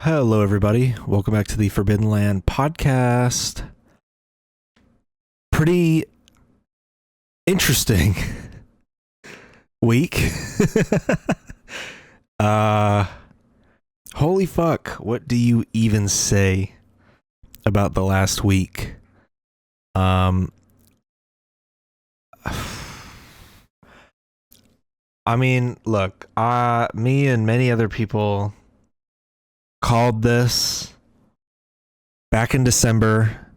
Hello, everybody. Welcome back to the Forbidden Land podcast. Pretty interesting week. Holy fuck. What do you even say about the last week? I mean, look, me and many other people called this back in December,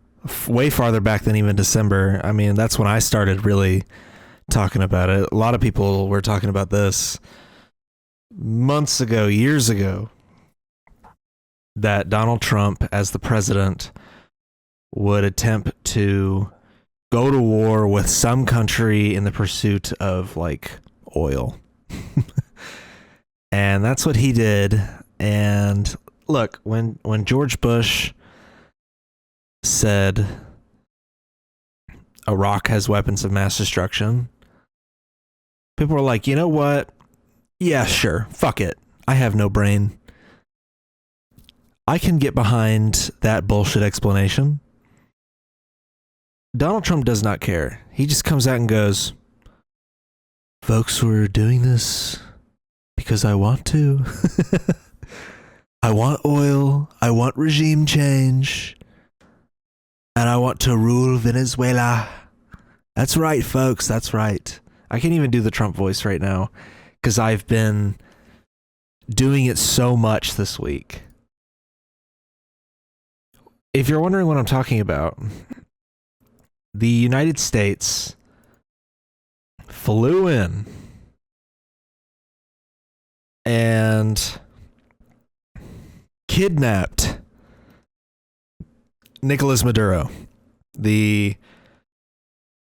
way farther back than even December. I mean, that's when I started really talking about it. A lot of people were talking about this months ago, years ago, that Donald Trump, as the president, would attempt to go to war with some country in the pursuit of, like, oil. And that's what he did. And look, when George Bush said Iraq has weapons of mass destruction, people were like, you know what? Yeah, sure. Fuck it. I have no brain. I can get behind that bullshit explanation. Donald Trump does not care. He just comes out and goes, folks, we're doing this because I want to. I want oil, I want regime change, and I want to rule Venezuela. That's right, folks, that's right. I can't even do the Trump voice right now because I've been doing it so much this week. If you're wondering what I'm talking about, the United States flew in and kidnapped Nicolas Maduro, the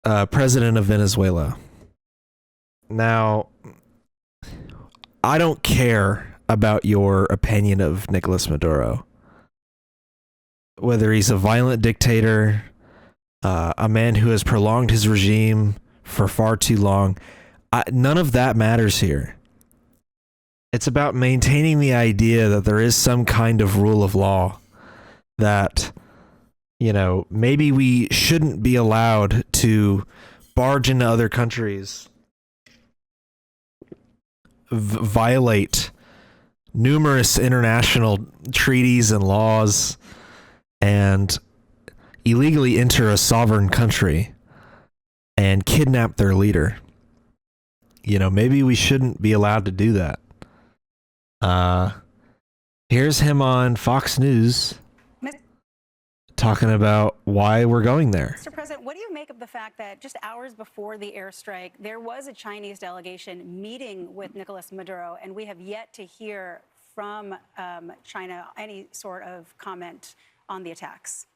president of Venezuela. Now, I don't care about your opinion of Nicolas Maduro. Whether he's a violent dictator, a man who has prolonged his regime for far too long, none of that matters here. It's about maintaining the idea that there is some kind of rule of law, that, you know, maybe we shouldn't be allowed to barge into other countries, violate numerous international treaties and laws, and illegally enter a sovereign country and kidnap their leader. You know, maybe we shouldn't be allowed to do that. Here's him on Fox News talking about why we're going there. Mr. President, what do you make of the fact that just hours before the airstrike, there was a Chinese delegation meeting with Nicolas Maduro, and we have yet to hear from China any sort of comment on the attacks?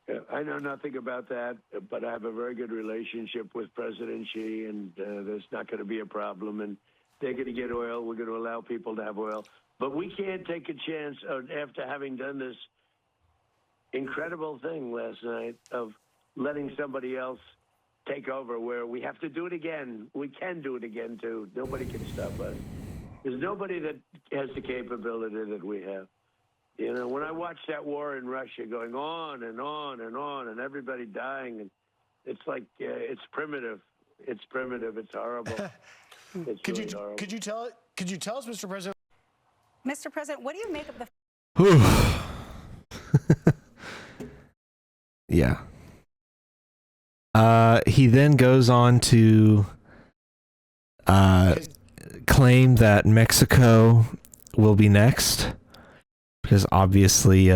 Yeah, I know nothing about that, but I have a very good relationship with President Xi, and there's not going to be a problem. And they're going to get oil. We're going to allow people to have oil. But we can't take a chance after having done this incredible thing last night of letting somebody else take over, where we have to do it again. We can do it again, too. Nobody can stop us. There's nobody that has the capability that we have. You know, when I watch that war in Russia going on and on and on and everybody dying, and it's like, it's primitive. It's primitive. It's horrible. It's really horrible. Could you tell us, Mr. President? Mr. President, what do you make of the... Yeah. He then goes on to claim that Mexico will be next, because obviously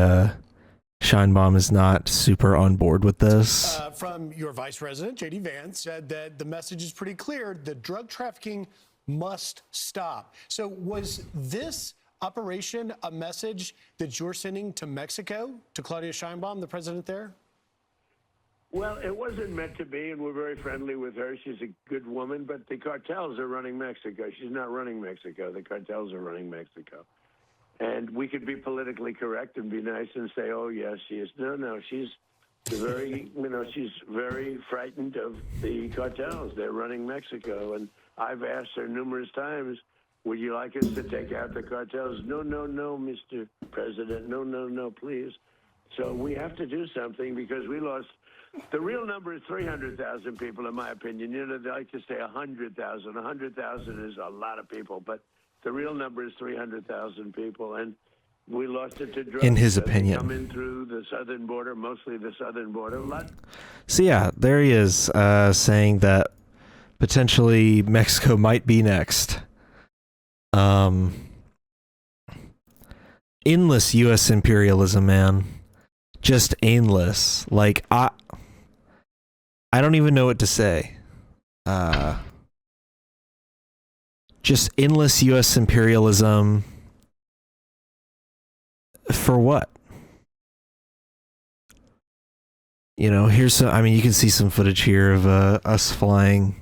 Scheinbaum is not super on board with this. From your Vice President, J.D. Vance, said that the message is pretty clear. The drug trafficking must stop. So was this operation a message that you're sending to Mexico, to Claudia Sheinbaum, the president there? Well, it wasn't meant to be, and we're very friendly with her. She's a good woman, but the cartels are running Mexico. She's not running Mexico. The cartels are running Mexico. And we could be politically correct and be nice and say, oh, yes, she is. No, she's very, she's very frightened of the cartels. They're running Mexico. And I've asked her numerous times, Would you like us to take out the cartels? No, no, no, Mr. President. No, no, no, please. So we have to do something because we lost. The real number is 300,000 people, in my opinion. You know, they like to say 100,000. 100,000 is a lot of people, but the real number is 300,000 people, and we lost it to drugs. In his They opinion. come in through the southern border, mostly the southern border. So yeah, there he is, saying that potentially Mexico might be next. Endless U.S. imperialism, man. Just endless. Like, I don't even know what to say. Just endless U.S. imperialism. For what? You know, here's some, I mean, you can see some footage here of us flying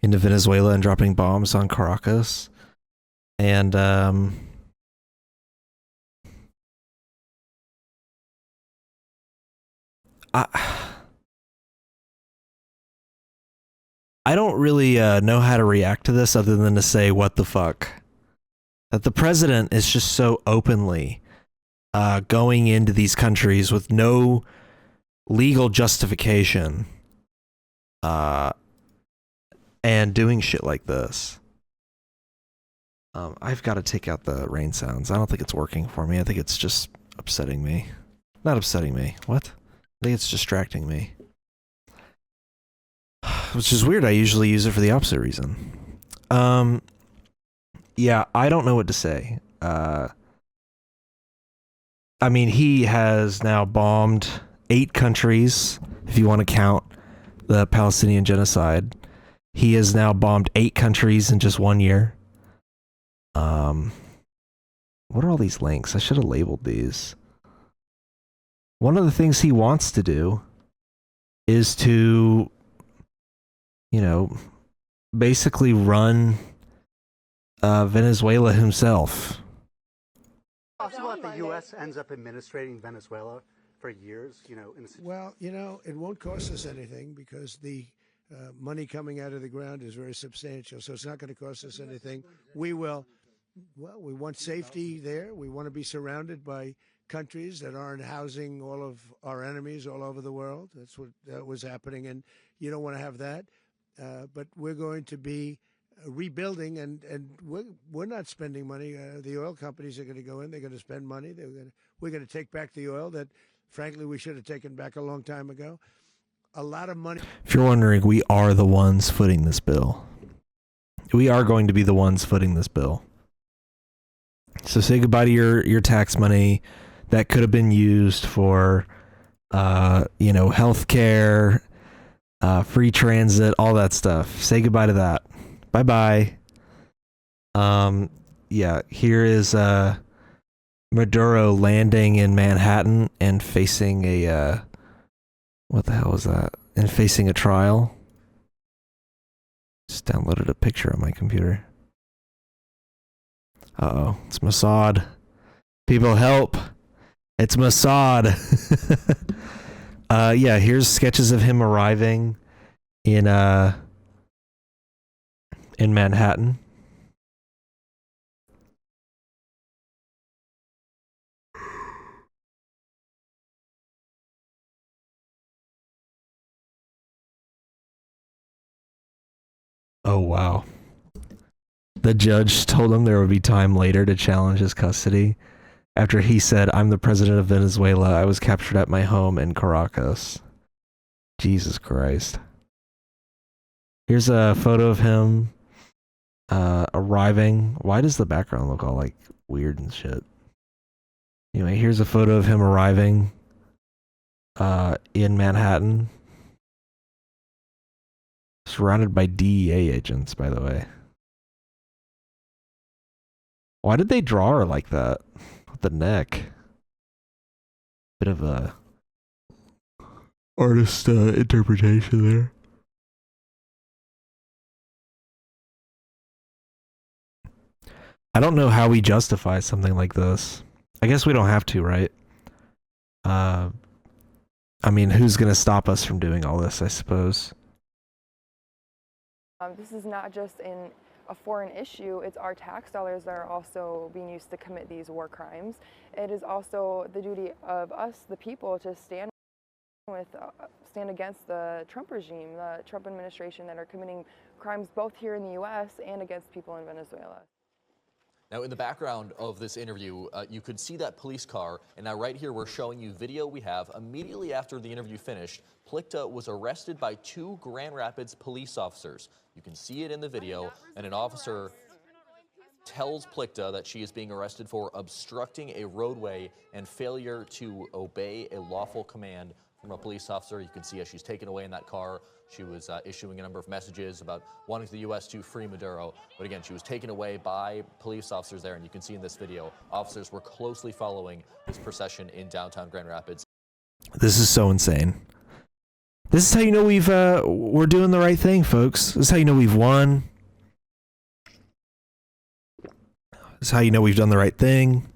into Venezuela and dropping bombs on Caracas. And I don't really know how to react to this other than to say, what the fuck? That the president is just so openly going into these countries with no legal justification and doing shit like this. I've got to take out the rain sounds. I don't think it's working for me. I think it's just upsetting me. Not upsetting me. What? I think it's distracting me. Which is weird. I usually use it for the opposite reason. Yeah, I don't know what to say. I mean, he has now bombed 8 countries, if you want to count the Palestinian genocide. He has now bombed 8 countries in just 1 year. What are all these links? I should have labeled these. One of the things he wants to do is to, you know, basically run Venezuela himself. Possible that the U.S. ends up administrating Venezuela for years, you know? Well, you know, it won't cost us anything because the money coming out of the ground is very substantial. So it's not going to cost us anything. We will, well, we want safety there. We want to be surrounded by countries that aren't housing all of our enemies all over the world. That's what was happening, and you don't want to have that. But we're going to be rebuilding, and we're not spending money. The oil companies are going to go in. They're going to spend money. We're going to take back the oil that, frankly, we should have taken back a long time ago. A lot of money. If you're wondering, we are the ones footing this bill. We are going to be the ones footing this bill. So say goodbye to your tax money that could have been used for, you know, healthcare, free transit, all that stuff. Say goodbye to that. Bye-bye. Yeah, here is Maduro landing in Manhattan and facing a what the hell was that? And facing a trial. Just downloaded a picture on my computer. Uh-oh, it's Mossad. People help. It's Mossad. Yeah, here's sketches of him arriving in Manhattan. Oh, wow. The judge told him there would be time later to challenge his custody after he said, "I'm the president of Venezuela. I was captured at my home in Caracas." Jesus Christ. Here's a photo of him arriving. Why does the background look all like weird and shit? Anyway, here's a photo of him arriving in Manhattan. Surrounded by DEA agents, by the way. Why did they draw her like that? With the neck. Bit of a artist interpretation there. I don't know how we justify something like this. I guess we don't have to, right? I mean, who's gonna stop us from doing all this, I suppose? This is not just in a foreign issue, it's our tax dollars that are also being used to commit these war crimes. It is also the duty of us, the people, to stand against the Trump regime, the Trump administration that are committing crimes both here in the U.S. and against people in Venezuela. Now, in the background of this interview, you could see that police car, and now right here we're showing you video we have. Immediately after the interview finished, Plichta was arrested by 2 Grand Rapids police officers. You can see it in the video, and an officer tells Plichta that she is being arrested for obstructing a roadway and failure to obey a lawful command from a police officer. You can see as she's taken away in that car, she was issuing a number of messages about wanting the U.S. to free Maduro. But again, she was taken away by police officers there, and you can see in this video, officers were closely following this procession in downtown Grand Rapids. This is so insane. This is how you know we're doing the right thing, folks. This is how you know we've won. This is how you know we've done the right thing.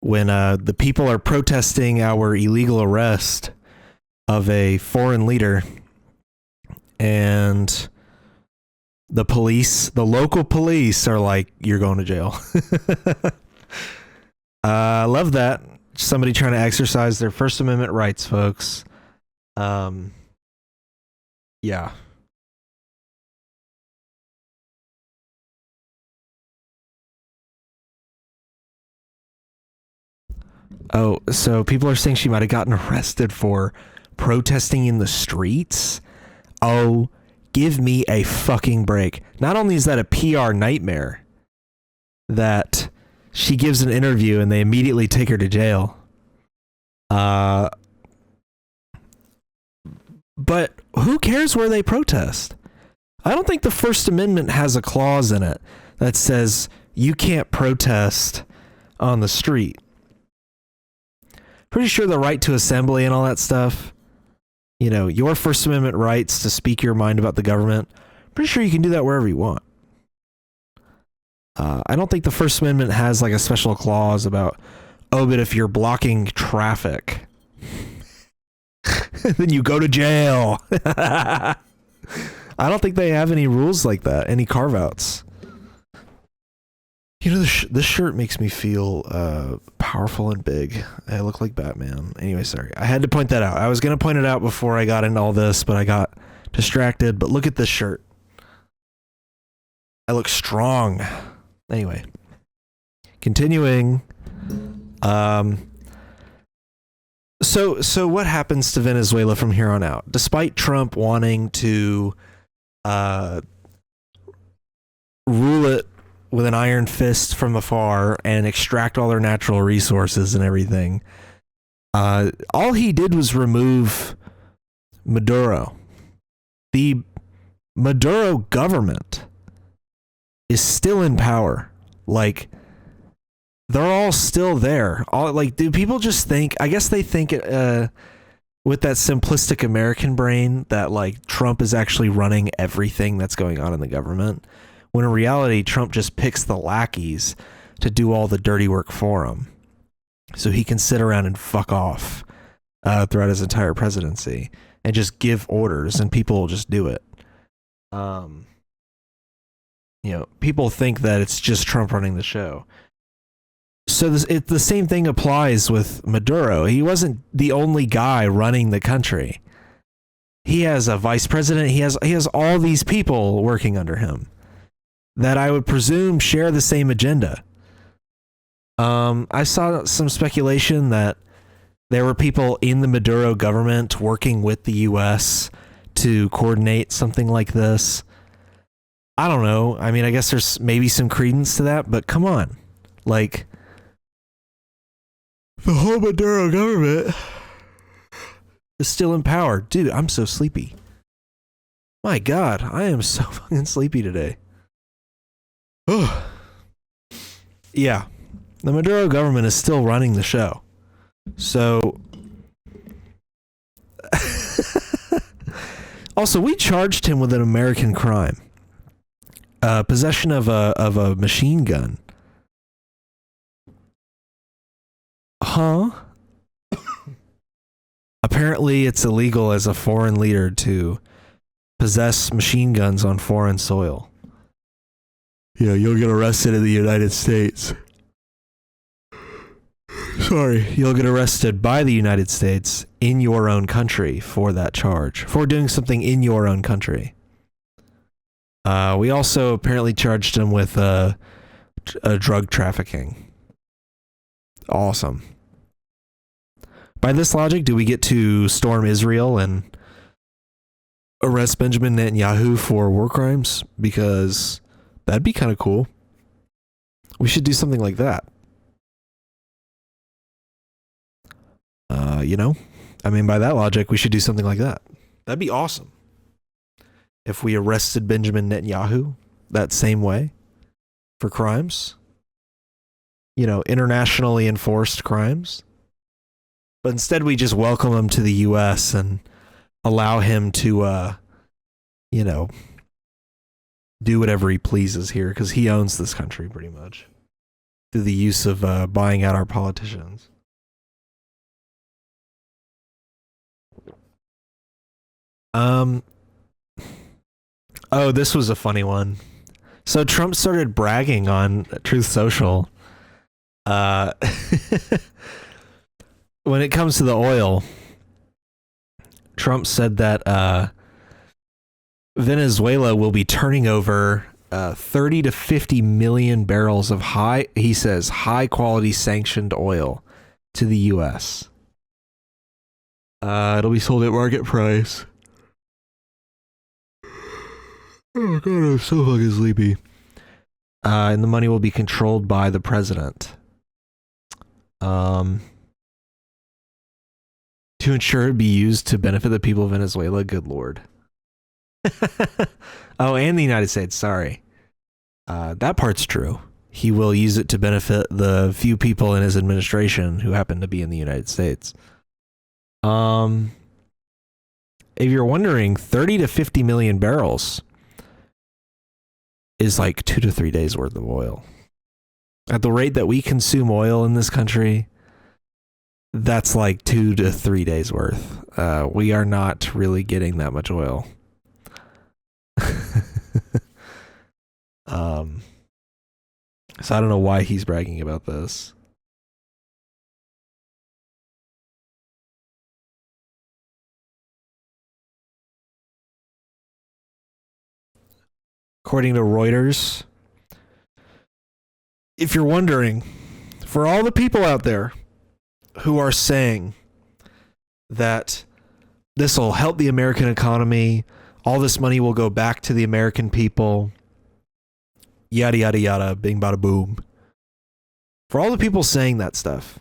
When the people are protesting our illegal arrest of a foreign leader, and the police, the local police, are like, "You're going to jail." I love that. Somebody trying to exercise their First Amendment rights, folks. Yeah. Oh, so people are saying she might have gotten arrested for protesting in the streets? Oh, give me a fucking break. Not only is that a PR nightmare that she gives an interview and they immediately take her to jail. But who cares where they protest? I don't think the First Amendment has a clause in it that says you can't protest on the street. Pretty sure the right to assembly and all that stuff, you know, your First Amendment rights to speak your mind about the government, pretty sure you can do that wherever you want. I don't think the First Amendment has like a special clause about, oh, but if you're blocking traffic, then you go to jail. I don't think they have any rules like that, any carve-outs. You know, this shirt makes me feel powerful and big. I look like Batman. Anyway, sorry. I had to point that out. I was going to point it out before I got into all this, but I got distracted. But look at this shirt. I look strong. Anyway. Continuing. So what happens to Venezuela from here on out? Despite Trump wanting to rule it with an iron fist from afar and extract all their natural resources and everything, all he did was remove Maduro. The Maduro government is still in power. Like, they're all still there. All, like, do people just think, I guess they think with that simplistic American brain that like Trump is actually running everything that's going on in the government, when in reality Trump just picks the lackeys to do all the dirty work for him so he can sit around and fuck off throughout his entire presidency and just give orders and people will just do it. You know, people think that it's just Trump running the show. So the same thing applies with Maduro. He wasn't the only guy running the country. He has a vice president. He has all these people working under him that I would presume share the same agenda. I saw some speculation that there were people in the Maduro government working with the U.S. to coordinate something like this. I don't know. I mean, I guess there's maybe some credence to that, but come on. Like, the whole Maduro government is still in power. Dude, I'm so sleepy. My God, I am so fucking sleepy today. Oh. Yeah. The Maduro government is still running the show. So also, we charged him with an American crime. Possession of a machine gun. Huh? Apparently it's illegal as a foreign leader to possess machine guns on foreign soil. you'll get arrested in the United States. Sorry, you'll get arrested by the United States in your own country for that charge, for doing something in your own country. We also apparently charged him with a drug trafficking. Awesome. By this logic, do we get to storm Israel and arrest Benjamin Netanyahu for war crimes? Because that'd be kind of cool. We should do something like that. By that logic, we should do something like that. That'd be awesome. If we arrested Benjamin Netanyahu that same way for crimes, internationally enforced crimes. But instead we just welcome him to the US and allow him to, do whatever he pleases here because he owns this country pretty much through the use of buying out our politicians. Oh, this was a funny one. So Trump started bragging on Truth Social. When it comes to the oil, Trump said that Venezuela will be turning over 30 to 50 million barrels of high quality sanctioned oil to the U.S. It'll be sold at market price. Oh god, I'm so fucking sleepy. And the money will be controlled by the president. To ensure it be used to benefit the people of Venezuela. Good lord. Oh, and the United States. Sorry. That part's true. He will use it to benefit the few people in his administration who happen to be in the United States. If you're wondering, 30 to 50 million barrels is like 2 to 3 days worth of oil. At the rate that we consume oil in this country, that's like 2 to 3 days worth. We are not really getting that much oil. So I don't know why he's bragging about this. According to Reuters, if you're wondering, for all the people out there who are saying that this will help the American economy, all this money will go back to the American people, yada, yada, yada, bing, bada, boom. For all the people saying that stuff,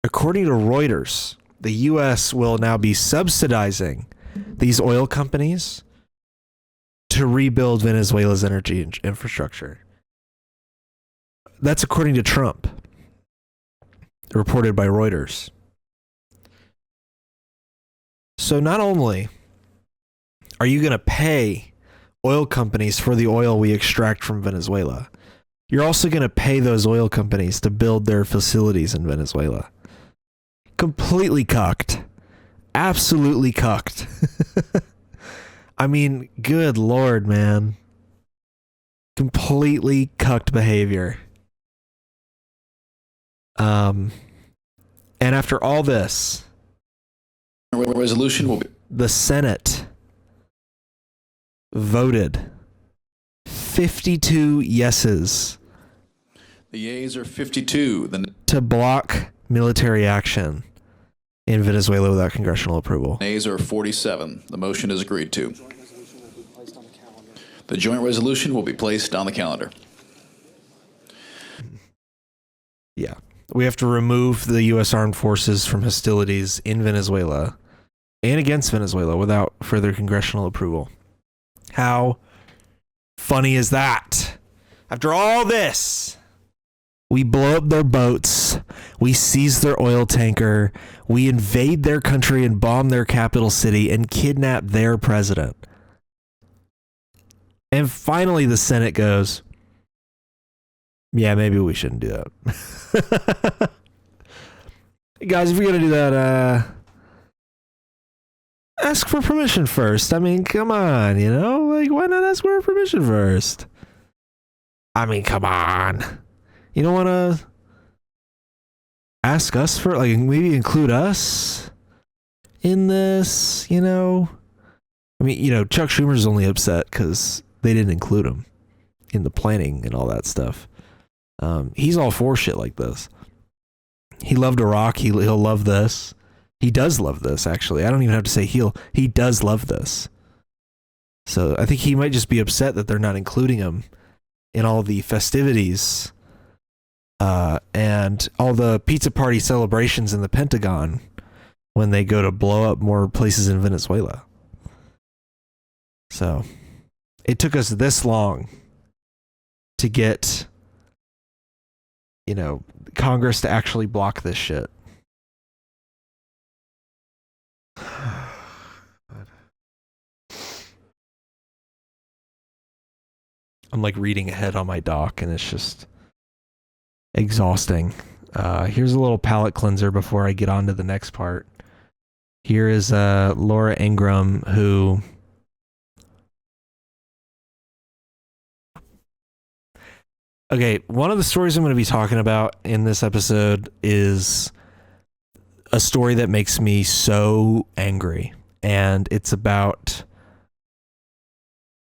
according to Reuters, the U.S. will now be subsidizing these oil companies to rebuild Venezuela's energy infrastructure. That's according to Trump, reported by Reuters. So not only are you going to pay oil companies for the oil we extract from Venezuela, you're also going to pay those oil companies to build their facilities in Venezuela. Completely cucked. Absolutely cucked. I mean, good lord, man. Completely cucked behavior. And after all this, resolution will be the Senate voted 52 yeses. The yeas are 52. To block military action in Venezuela without congressional approval. Nays are 47. The motion is agreed to. The joint resolution will be placed on the calendar. Yeah. We have to remove the U.S. armed forces from hostilities in Venezuela and against Venezuela without further congressional approval. How funny is that? After all this, we blow up their boats, we seize their oil tanker, we invade their country and bomb their capital city and kidnap their president. And finally the Senate goes, yeah, maybe we shouldn't do that. Guys, if you're going to do that, ask for permission first. I mean, come on, why not ask for permission first? I mean, come on. You don't want to ask us for, like, maybe include us in this, you know? I mean, you know, Chuck Schumer's only upset because they didn't include him in the planning and all that stuff. He's all for shit like this. He loved Iraq. He'll love this. He does love this, actually. I don't even have to say he does love this. So I think he might just be upset that they're not including him in all the festivities and all the pizza party celebrations in the Pentagon when they go to blow up more places in Venezuela. So it took us this long to get, you know, Congress to actually block this shit. I'm like reading ahead on my doc and it's just exhausting. Here's a little palate cleanser before I get on to the next part. Here is Laura Ingraham, who okay, one of the stories I'm going to be talking about in this episode is a story that makes me so angry, and it's about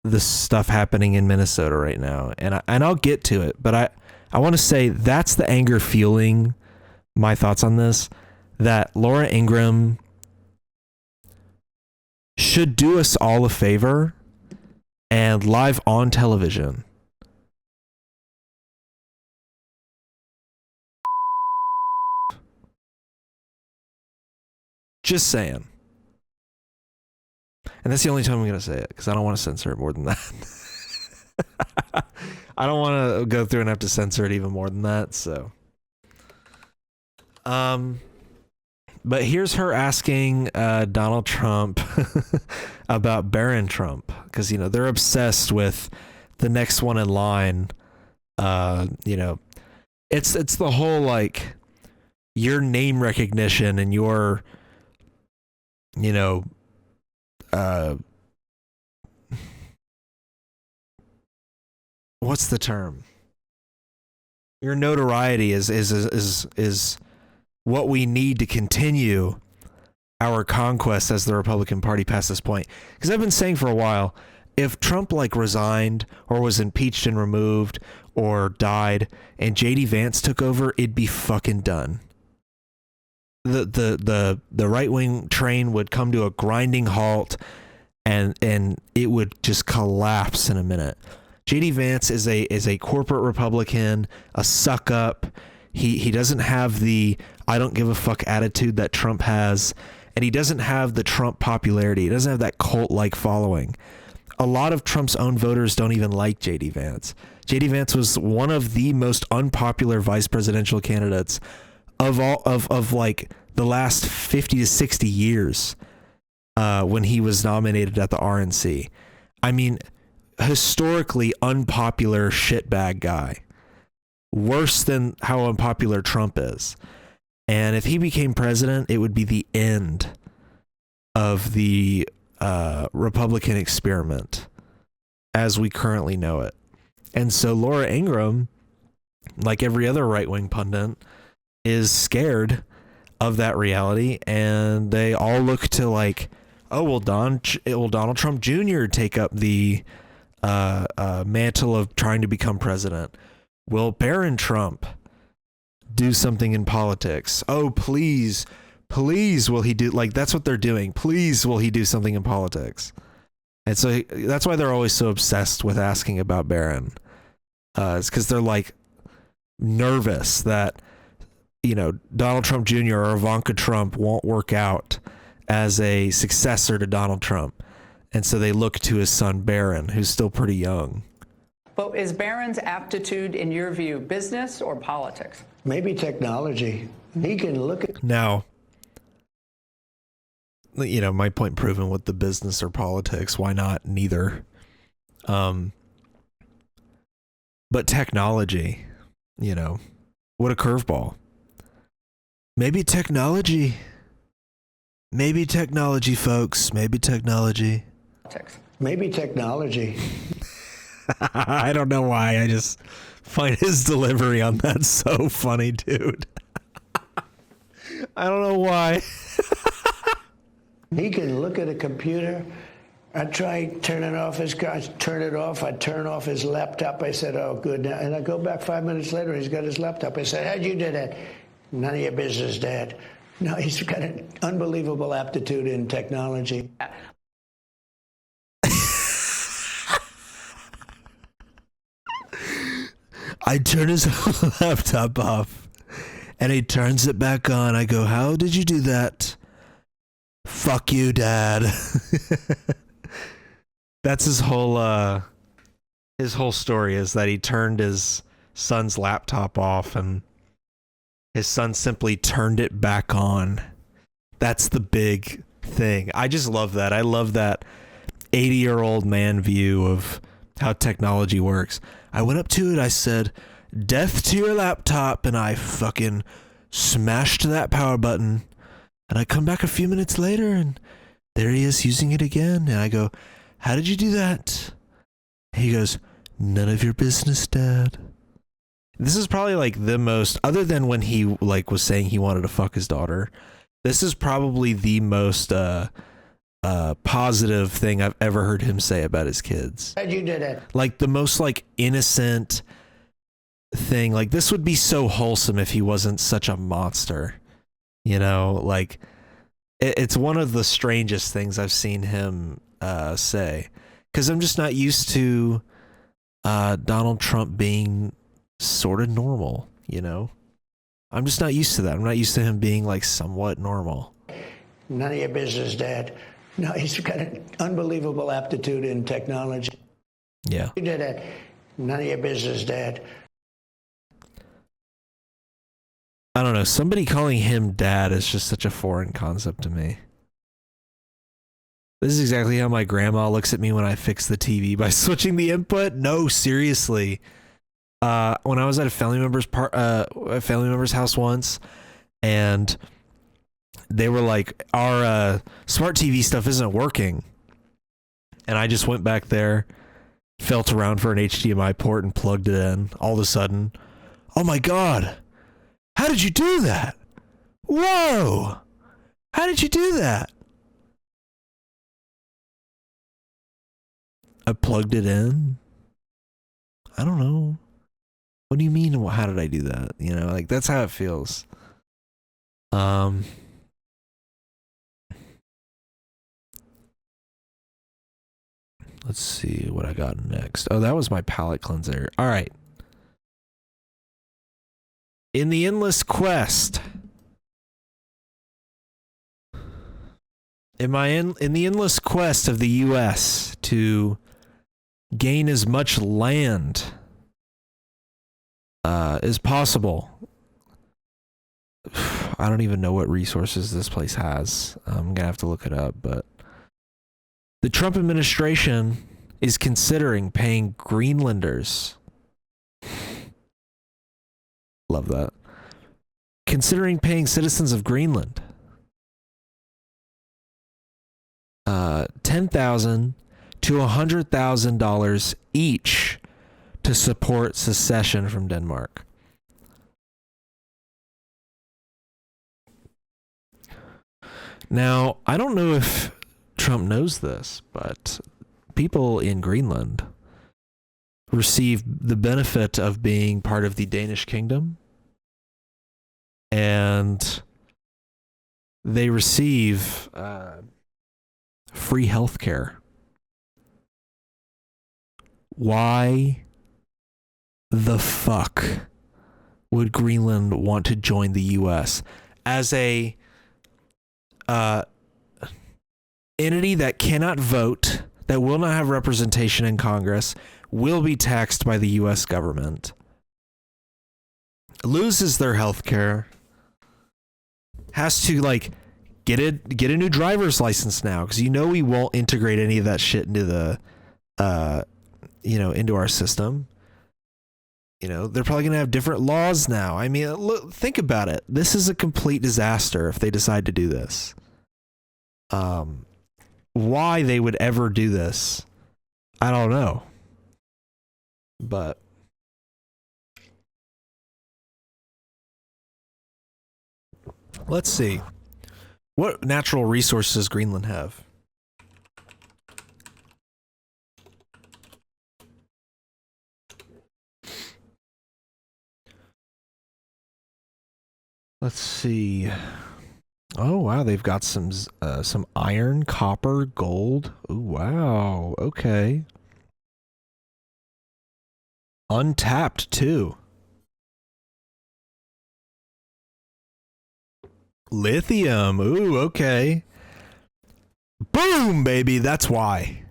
the stuff happening in Minnesota right now, and I'll get to it, but I want to say that's the anger fueling my thoughts on this, that Laura Ingraham should do us all a favor and live on television just saying. And that's the only time I'm going to say it, because I don't want to censor it more than that. I don't want to go through and have to censor it even more than that, so. But here's her asking Donald Trump about Barron Trump, because, you know, they're obsessed with the next one in line. You know, it's the whole, like, your name recognition and your, you know, what's the term? Your notoriety is what we need to continue our conquest as the Republican Party past this point. Because I've been saying for a while, if Trump like resigned or was impeached and removed or died and JD Vance took over, it'd be fucking done. The right-wing train would come to a grinding halt and it would just collapse in a minute. JD Vance is a corporate Republican, a suck up. He doesn't have the I don't give a fuck attitude that Trump has, and he doesn't have the Trump popularity. He doesn't have that cult-like following. A lot of Trump's own voters don't even like JD Vance. JD Vance was one of the most unpopular vice presidential candidates of all of like the last 50 to 60 years when he was nominated at the RNC. I mean, historically unpopular shitbag guy. Worse than how unpopular Trump is. And if he became president, it would be the end of the Republican experiment as we currently know it. And so Laura Ingraham, like every other right-wing pundit, is scared of that reality, and they all look to like, oh, will Donald Trump Jr. take up the mantle of trying to become president? Will Barron Trump do something in politics? Oh, please will he do, like, that's what they're doing. Please will he do something in politics? And so that's why they're always so obsessed with asking about Barron. It's because they're like nervous that, you know, Donald Trump Jr. or Ivanka Trump won't work out as a successor to Donald Trump. And so they look to his son Barron, who's still pretty young. But is Barron's aptitude, in your view, business or politics? Maybe technology. He can look at... Now, you know, my point proven with the business or politics. Why not neither? But technology, you know, what a curveball. Maybe technology. Maybe technology, folks. Maybe technology. Maybe technology. I don't know why. I just find his delivery on that so funny, dude. I don't know why. He can look at a computer. I try turning off his car, turn it off. I turn off his laptop. I said, oh, good. Now. And I go back 5 minutes later, he's got his laptop. I said, how'd you do that? None of your business, Dad. No, he's got an unbelievable aptitude in technology. I turn his laptop off, and he turns it back on. I go, how did you do that? Fuck you, Dad. That's his whole story, is that he turned his son's laptop off, and his son simply turned it back on. That's the big thing. I just love that. I love that 80-year-old man view of how technology works. I went up to it, I said, death to your laptop, and I fucking smashed that power button. And I come back a few minutes later, and there he is using it again. And I go, how did you do that? He goes, none of your business, Dad. This is probably like the most, other than when he like was saying he wanted to fuck his daughter, this is probably the most positive thing I've ever heard him say about his kids. How'd you do that? Like the most like innocent thing. Like this would be so wholesome if he wasn't such a monster. You know, like it's one of the strangest things I've seen him say, because I'm just not used to Donald Trump being sort of normal, you know? I'm just not used to that. I'm not used to him being like somewhat normal. None of your business, Dad. No, he's got an unbelievable aptitude in technology. Yeah. You did that. None of your business, Dad. I don't know. Somebody calling him Dad is just such a foreign concept to me. This is exactly how my grandma looks at me when I fix the TV by switching the input. No, seriously. When I was at a family member's house once, and they were like, our smart TV stuff isn't working. And I just went back there, felt around for an HDMI port, and plugged it in. All of a sudden, oh my God, how did you do that? Whoa, how did you do that? I plugged it in. I don't know. What do you mean? How did I do that? You know, like that's how it feels. Let's see what I got next. Oh, that was my palate cleanser. All right. In the endless quest. In the endless quest of the U.S. to gain as much land as possible. I don't even know what resources this place has. I'm gonna have to look it up, but the Trump administration is considering paying Greenlanders. Love that. Considering paying citizens of Greenland $10,000 to $100,000 each to support secession from Denmark. Now, I don't know if Trump knows this, but people in Greenland receive the benefit of being part of the Danish kingdom, and they receive free health care. Why the fuck would Greenland want to join the U.S. as a entity that cannot vote, that will not have representation in Congress, will be taxed by the U.S. government, loses their health care, has to like get a new driver's license now, because we won't integrate any of that shit into the into our system. They're probably gonna have different laws now. I mean, look, think about it. This is a complete disaster if they decide to do this. Why they would ever do this, I don't know. But let's see. What natural resources does Greenland have? Let's see. Oh wow, they've got some iron, copper, gold. Oh wow. Okay. Untapped too. Lithium. Ooh, okay. Boom, baby. That's why.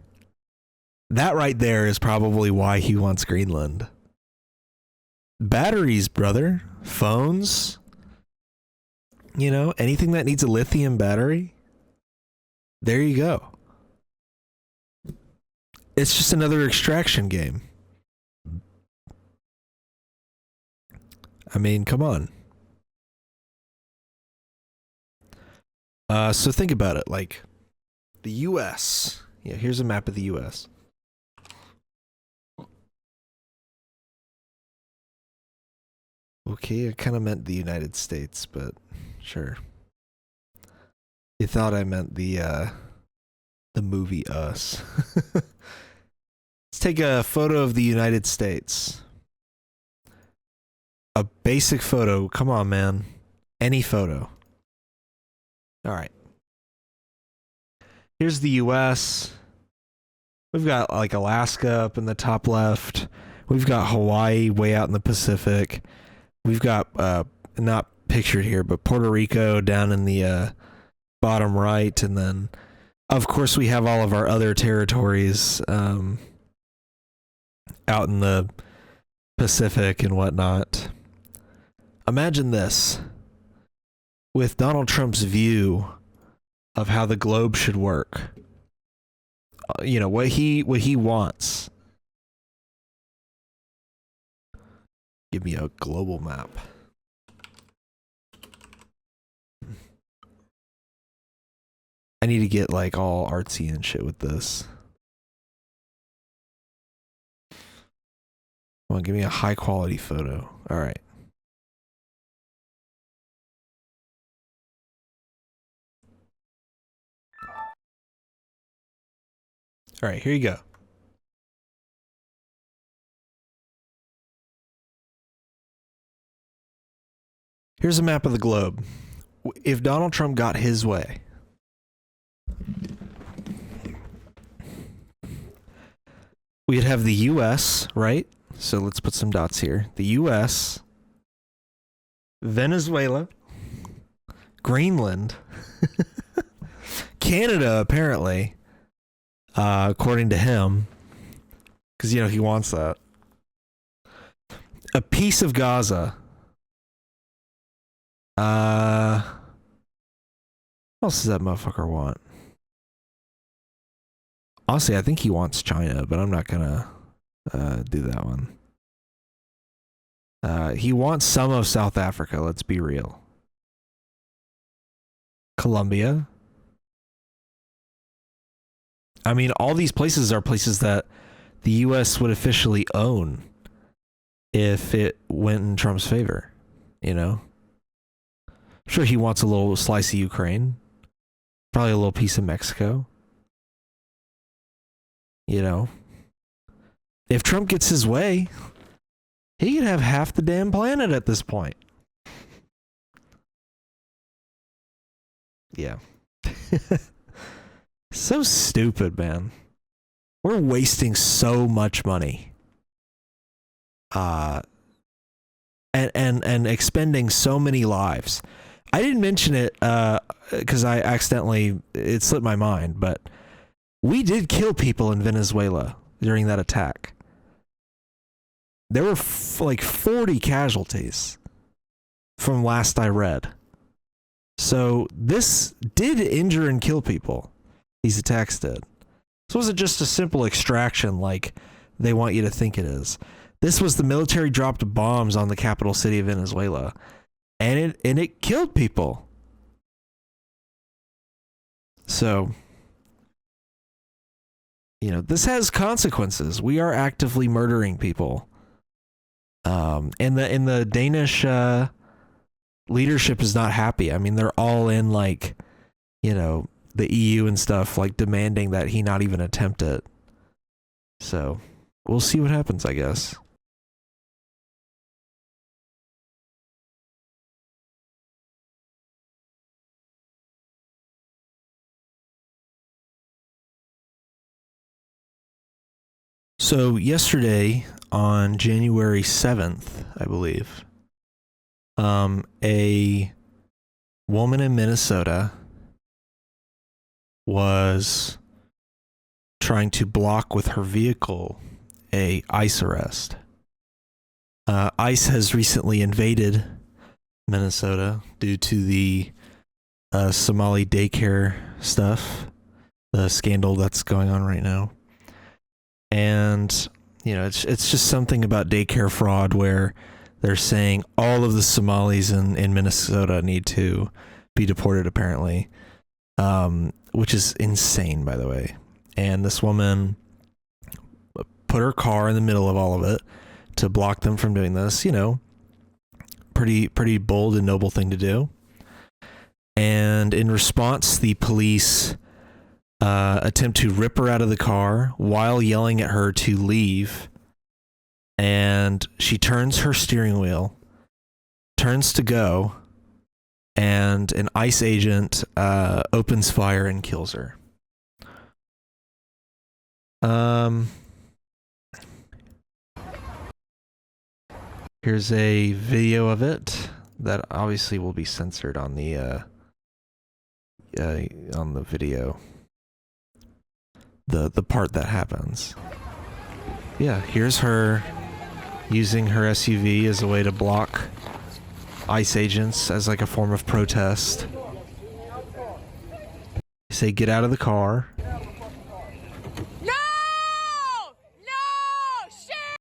That right there is probably why he wants Greenland. Batteries, brother. Phones. You know, anything that needs a lithium battery. There you go. It's just another extraction game. I mean, come on. So think about it, like the US. Yeah, here's a map of the US. Okay, I kind of meant the United States, but sure. You thought I meant the movie Us. Let's take a photo of the United States. A basic photo. Come on, man. Any photo. All right. Here's the US. We've got like Alaska up in the top left. We've got Hawaii way out in the Pacific. We've got not pictured here, but Puerto Rico down in the bottom right, and then of course we have all of our other territories out in the Pacific and whatnot. Imagine this. With Donald Trump's view of how the globe should work, you know, what he wants. Give me a global map. I need to get like all artsy and shit with this. Come on, give me a high quality photo. All right. All right, here you go. Here's a map of the globe. If Donald Trump got his way, we'd have the US, right? So let's put some dots here. The US, Venezuela, Greenland, Canada, apparently. According to him, because you know he wants that. A piece of Gaza. What else does that motherfucker want? Honestly, I think he wants China, but I'm not gonna do that one. He wants some of South Africa. Let's be real. Colombia. I mean, all these places are places that the U.S. would officially own if it went in Trump's favor, you know? I'm sure he wants a little slice of Ukraine, probably a little piece of Mexico. You know? If Trump gets his way, he could have half the damn planet at this point. Yeah. So stupid, man. We're wasting so much money. And expending so many lives. I didn't mention it because I accidentally, it slipped my mind, but we did kill people in Venezuela during that attack. There were like 40 casualties from last I read. So this did injure and kill people. These attacks did. This wasn't just a simple extraction like they want you to think it is. This was the military dropped bombs on the capital city of Venezuela, and it killed people. So, this has consequences. We are actively murdering people. And the Danish leadership is not happy. I mean, they're all in like, the EU and stuff, like demanding that he not even attempt it. So we'll see what happens, I guess. So yesterday, on January 7th, I believe, a woman in Minnesota was trying to block with her vehicle a ICE arrest. ICE has recently invaded Minnesota due to the Somali daycare stuff, the scandal that's going on right now. And, it's just something about daycare fraud where they're saying all of the Somalis in Minnesota need to be deported, apparently, which is insane, by the way. And this woman put her car in the middle of all of it to block them from doing this, pretty bold and noble thing to do. And in response, the police attempt to rip her out of the car while yelling at her to leave. And she turns her steering wheel, turns to go, and an ICE agent opens fire and kills her. Here's a video of it that obviously will be censored on the video. The part that happens. Yeah, here's her using her SUV as a way to block ICE agents as like a form of protest. Say, get out of the car. No! Shit!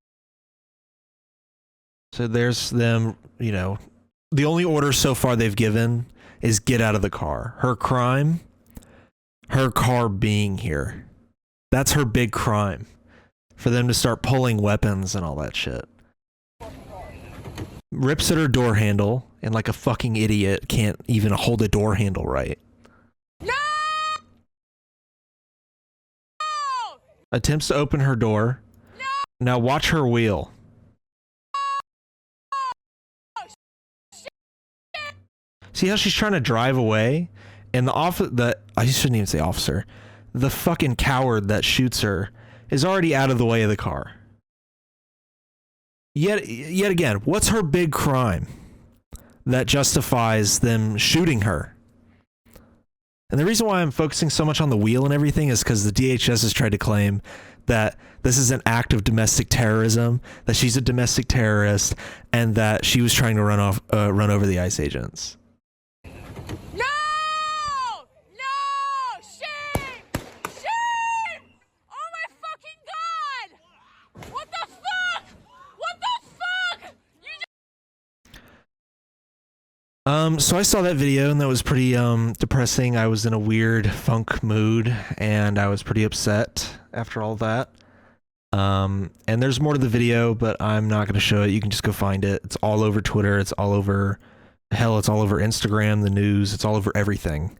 So there's them, the only order so far they've given is get out of the car. Her crime, her car being here. That's her big crime. For them to start pulling weapons and all that shit. Rips at her door handle, and like a fucking idiot can't even hold a door handle right. No! Attempts to open her door. No! Now watch her wheel. See how she's trying to drive away? And I shouldn't even say officer. The fucking coward that shoots her is already out of the way of the car. Yet again, what's her big crime that justifies them shooting her? And the reason why I'm focusing so much on the wheel and everything is because the DHS has tried to claim that this is an act of domestic terrorism, that she's a domestic terrorist, and that she was trying to run over the ICE agents. No! Shame! Oh my fucking god! What the fuck? So I saw that video and that was pretty depressing. I was in a weird funk mood and I was pretty upset after all that. And there's more to the video, but I'm not going to show it. You can just go find it. It's all over Twitter. It's all over Instagram, the news. It's all over everything.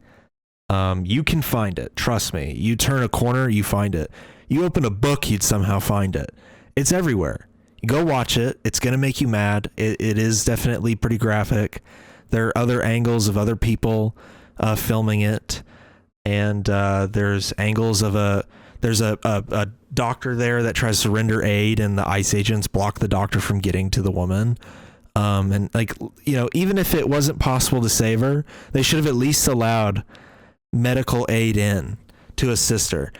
You can find it. Trust me. You turn a corner, you find it. You open a book, you'd somehow find it. It's everywhere. You go watch it. It's going to make you mad. It is definitely pretty graphic. There are other angles of other people filming it. And there's angles of there's a doctor there that tries to render aid and the ICE agents block the doctor from getting to the woman. And even if it wasn't possible to save her, they should have at least allowed medical aid in to assist her.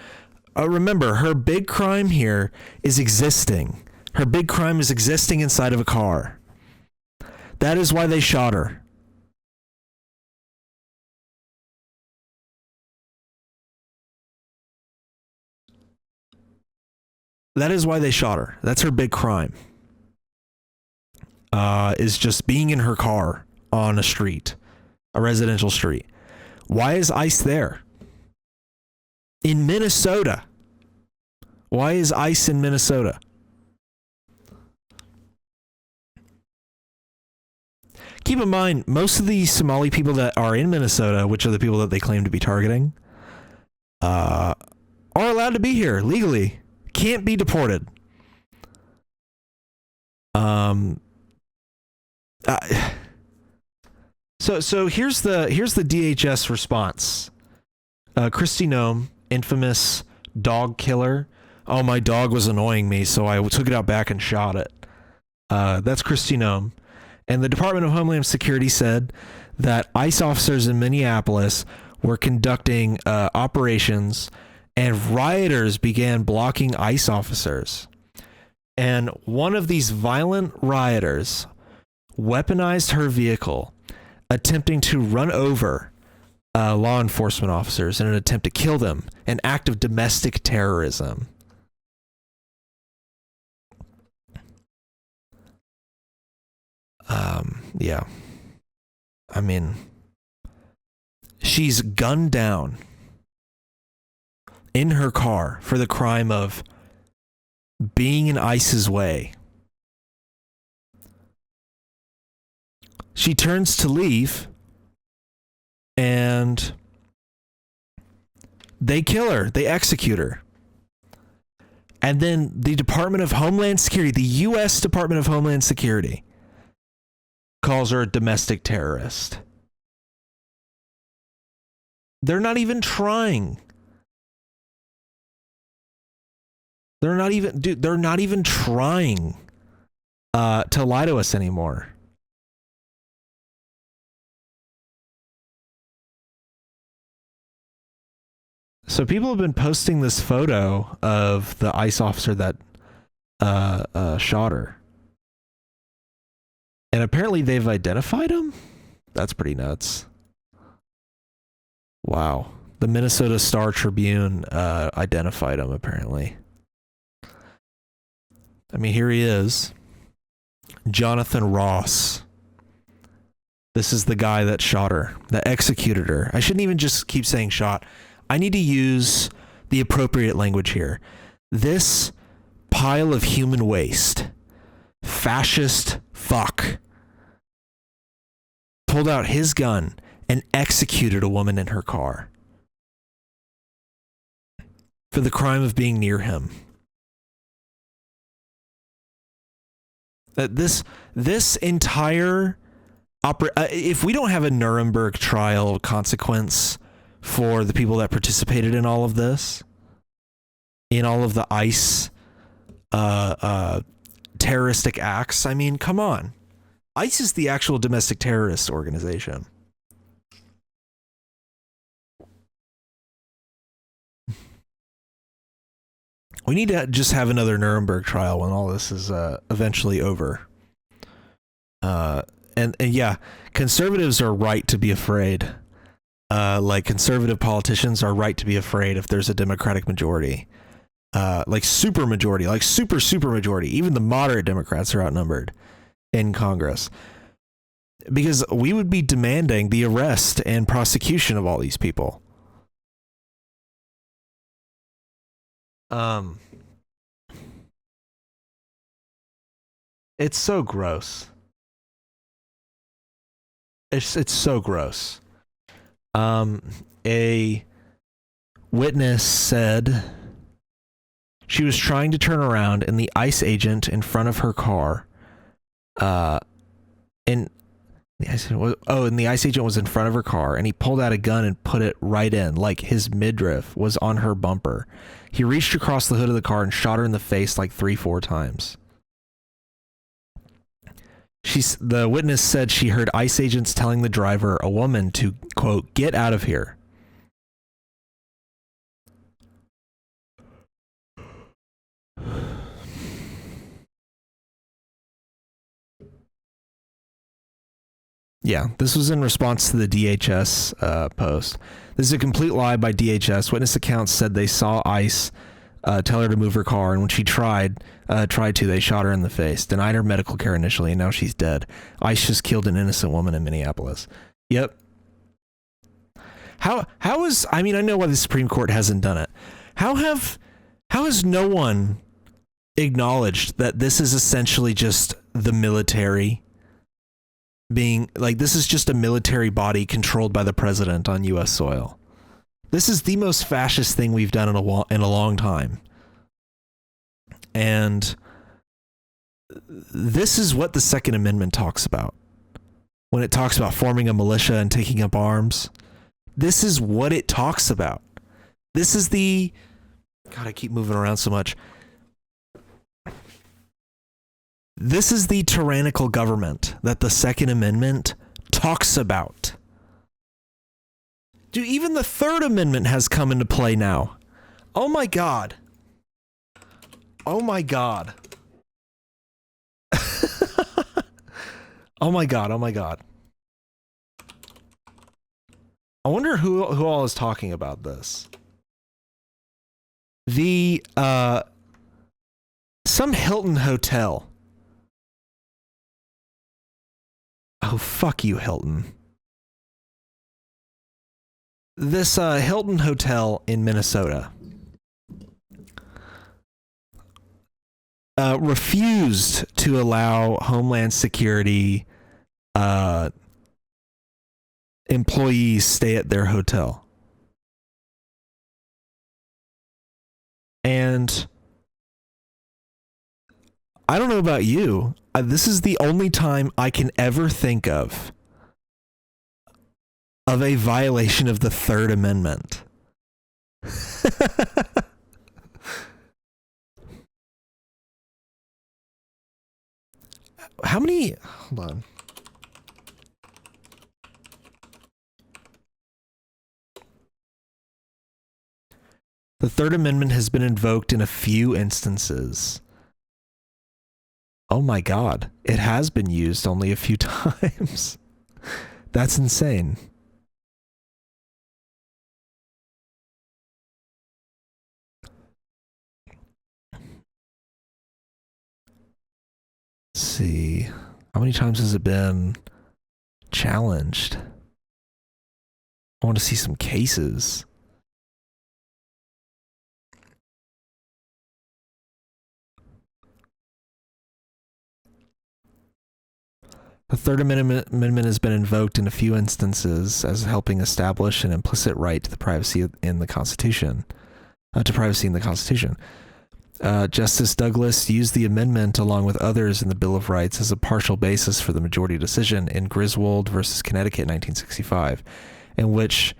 Remember, her big crime here is existing. Her big crime is existing inside of a car. That is why they shot her. That is why they shot her. That's her big crime. Is just being in her car on a street, a residential street. Why is ICE there? In Minnesota. Why is ICE in Minnesota? Keep in mind, most of the Somali people that are in Minnesota, which are the people that they claim to be targeting, are allowed to be here legally. Can't be deported. So here's the DHS response. Kristi Noem, infamous dog killer. Oh, my dog was annoying me, so I took it out back and shot it. That's Kristi Noem. And the Department of Homeland Security said that ICE officers in Minneapolis were conducting operations, and rioters began blocking ICE officers. And one of these violent rioters weaponized her vehicle, attempting to run over law enforcement officers in an attempt to kill them, an act of domestic terrorism. Yeah. I mean, she's gunned down in her car for the crime of being in ICE's way. She turns to leave, and they kill her. They execute her. And then the Department of Homeland Security, the U.S. Department of Homeland Security, calls her a domestic terrorist. They're not even trying. They're not even trying to lie to us anymore. So people have been posting this photo of the ICE officer that shot her. And apparently they've identified him? That's pretty nuts. Wow. The Minnesota Star Tribune identified him, apparently. I mean, here he is. Jonathan Ross. This is the guy that shot her, that executed her. I shouldn't even just keep saying shot. I need to use the appropriate language here. This pile of human waste, fascist fuck, pulled out his gun and executed a woman in her car for the crime of being near him. This entire if we don't have a Nuremberg trial consequence for the people that participated in all of this, in all of the ICE terroristic acts, I mean, come on. ICE is the actual domestic terrorist organization. We need to just have another Nuremberg trial when all this is eventually over. And yeah, conservatives are right to be afraid. Like conservative politicians are right to be afraid if there's a Democratic majority. Like super majority, like super majority. Even the moderate Democrats are outnumbered in Congress. Because we would be demanding the arrest and prosecution of all these people. It's so gross. It's so gross. A witness said she was trying to turn around and the ICE agent in front of her car and the ICE agent was in front of her car, and he pulled out a gun and put it right in, like his midriff was on her bumper. He reached across the hood of the car and shot her in the face like 3-4 times. The witness said she heard ICE agents telling the driver, a woman, to, quote, get out of here. Yeah, this was in response to the DHS post. This is a complete lie by DHS. Witness accounts said they saw ICE tell her to move her car, and when she tried to, they shot her in the face, denied her medical care initially, and now she's dead. ICE just killed an innocent woman in Minneapolis. Yep. How is, I mean, I know why the Supreme Court hasn't done it. How How has no one acknowledged that this is essentially just the military being like, this is just a military body controlled by the president on U.S. soil? This is the most fascist thing we've done in a long time. And this is what the Second Amendment talks about. When it talks about forming a militia and taking up arms, this is what it talks about. This is the... God, I keep moving around so much. This is the tyrannical government that the Second Amendment talks about. Dude, even the Third Amendment has come into play now. Oh my God. Oh my God. Oh my God. Oh my God. I wonder who all is talking about this. The, some Hilton hotel. Oh, fuck you, Hilton. This, Hilton hotel in Minnesota refused to allow Homeland Security employees stay at their hotel. And I don't know about you, this is the only time I can ever think of a violation of the Third Amendment. How many... Hold on. The Third Amendment has been invoked in a few instances. Oh my God. It has been used only a few times. That's insane. Let's see. How many times has it been challenged? I want to see some cases. The Third Amendment has been invoked in a few instances as helping establish an implicit right to the privacy in the Constitution. Justice Douglas used the amendment along with others in the Bill of Rights as a partial basis for the majority decision in Griswold versus Connecticut in 1965, in which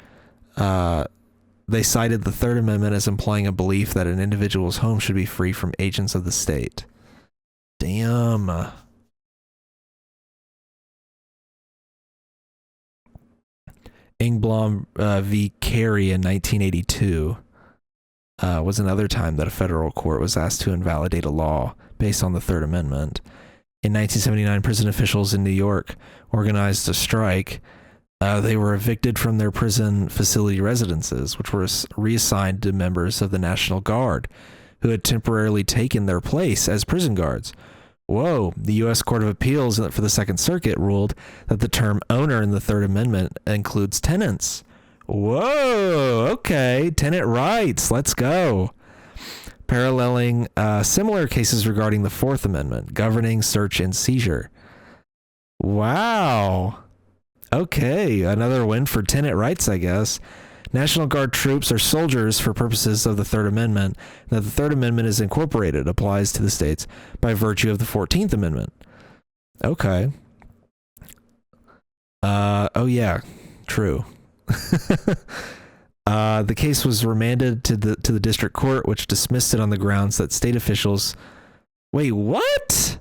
they cited the Third Amendment as implying a belief that an individual's home should be free from agents of the state. Damn. Ingblom v. Carey in 1982 was another time that a federal court was asked to invalidate a law based on the Third Amendment. In 1979, prison officials in New York organized a strike. They were evicted from their prison facility residences, which were reassigned to members of the National Guard, who had temporarily taken their place as prison guards. Whoa, the U.S. Court of Appeals for the Second Circuit ruled that the term owner in the Third Amendment includes tenants. Whoa, okay, tenant rights, let's go. Paralleling similar cases regarding the Fourth Amendment, governing search and seizure. Wow. Okay, another win for tenant rights, I guess. National Guard troops are soldiers for purposes of the Third Amendment. Now, the Third Amendment is incorporated, applies to the states by virtue of the 14th Amendment. Okay. Oh yeah, true. The case was remanded to the district court, which dismissed it on the grounds that state officials... Wait, what?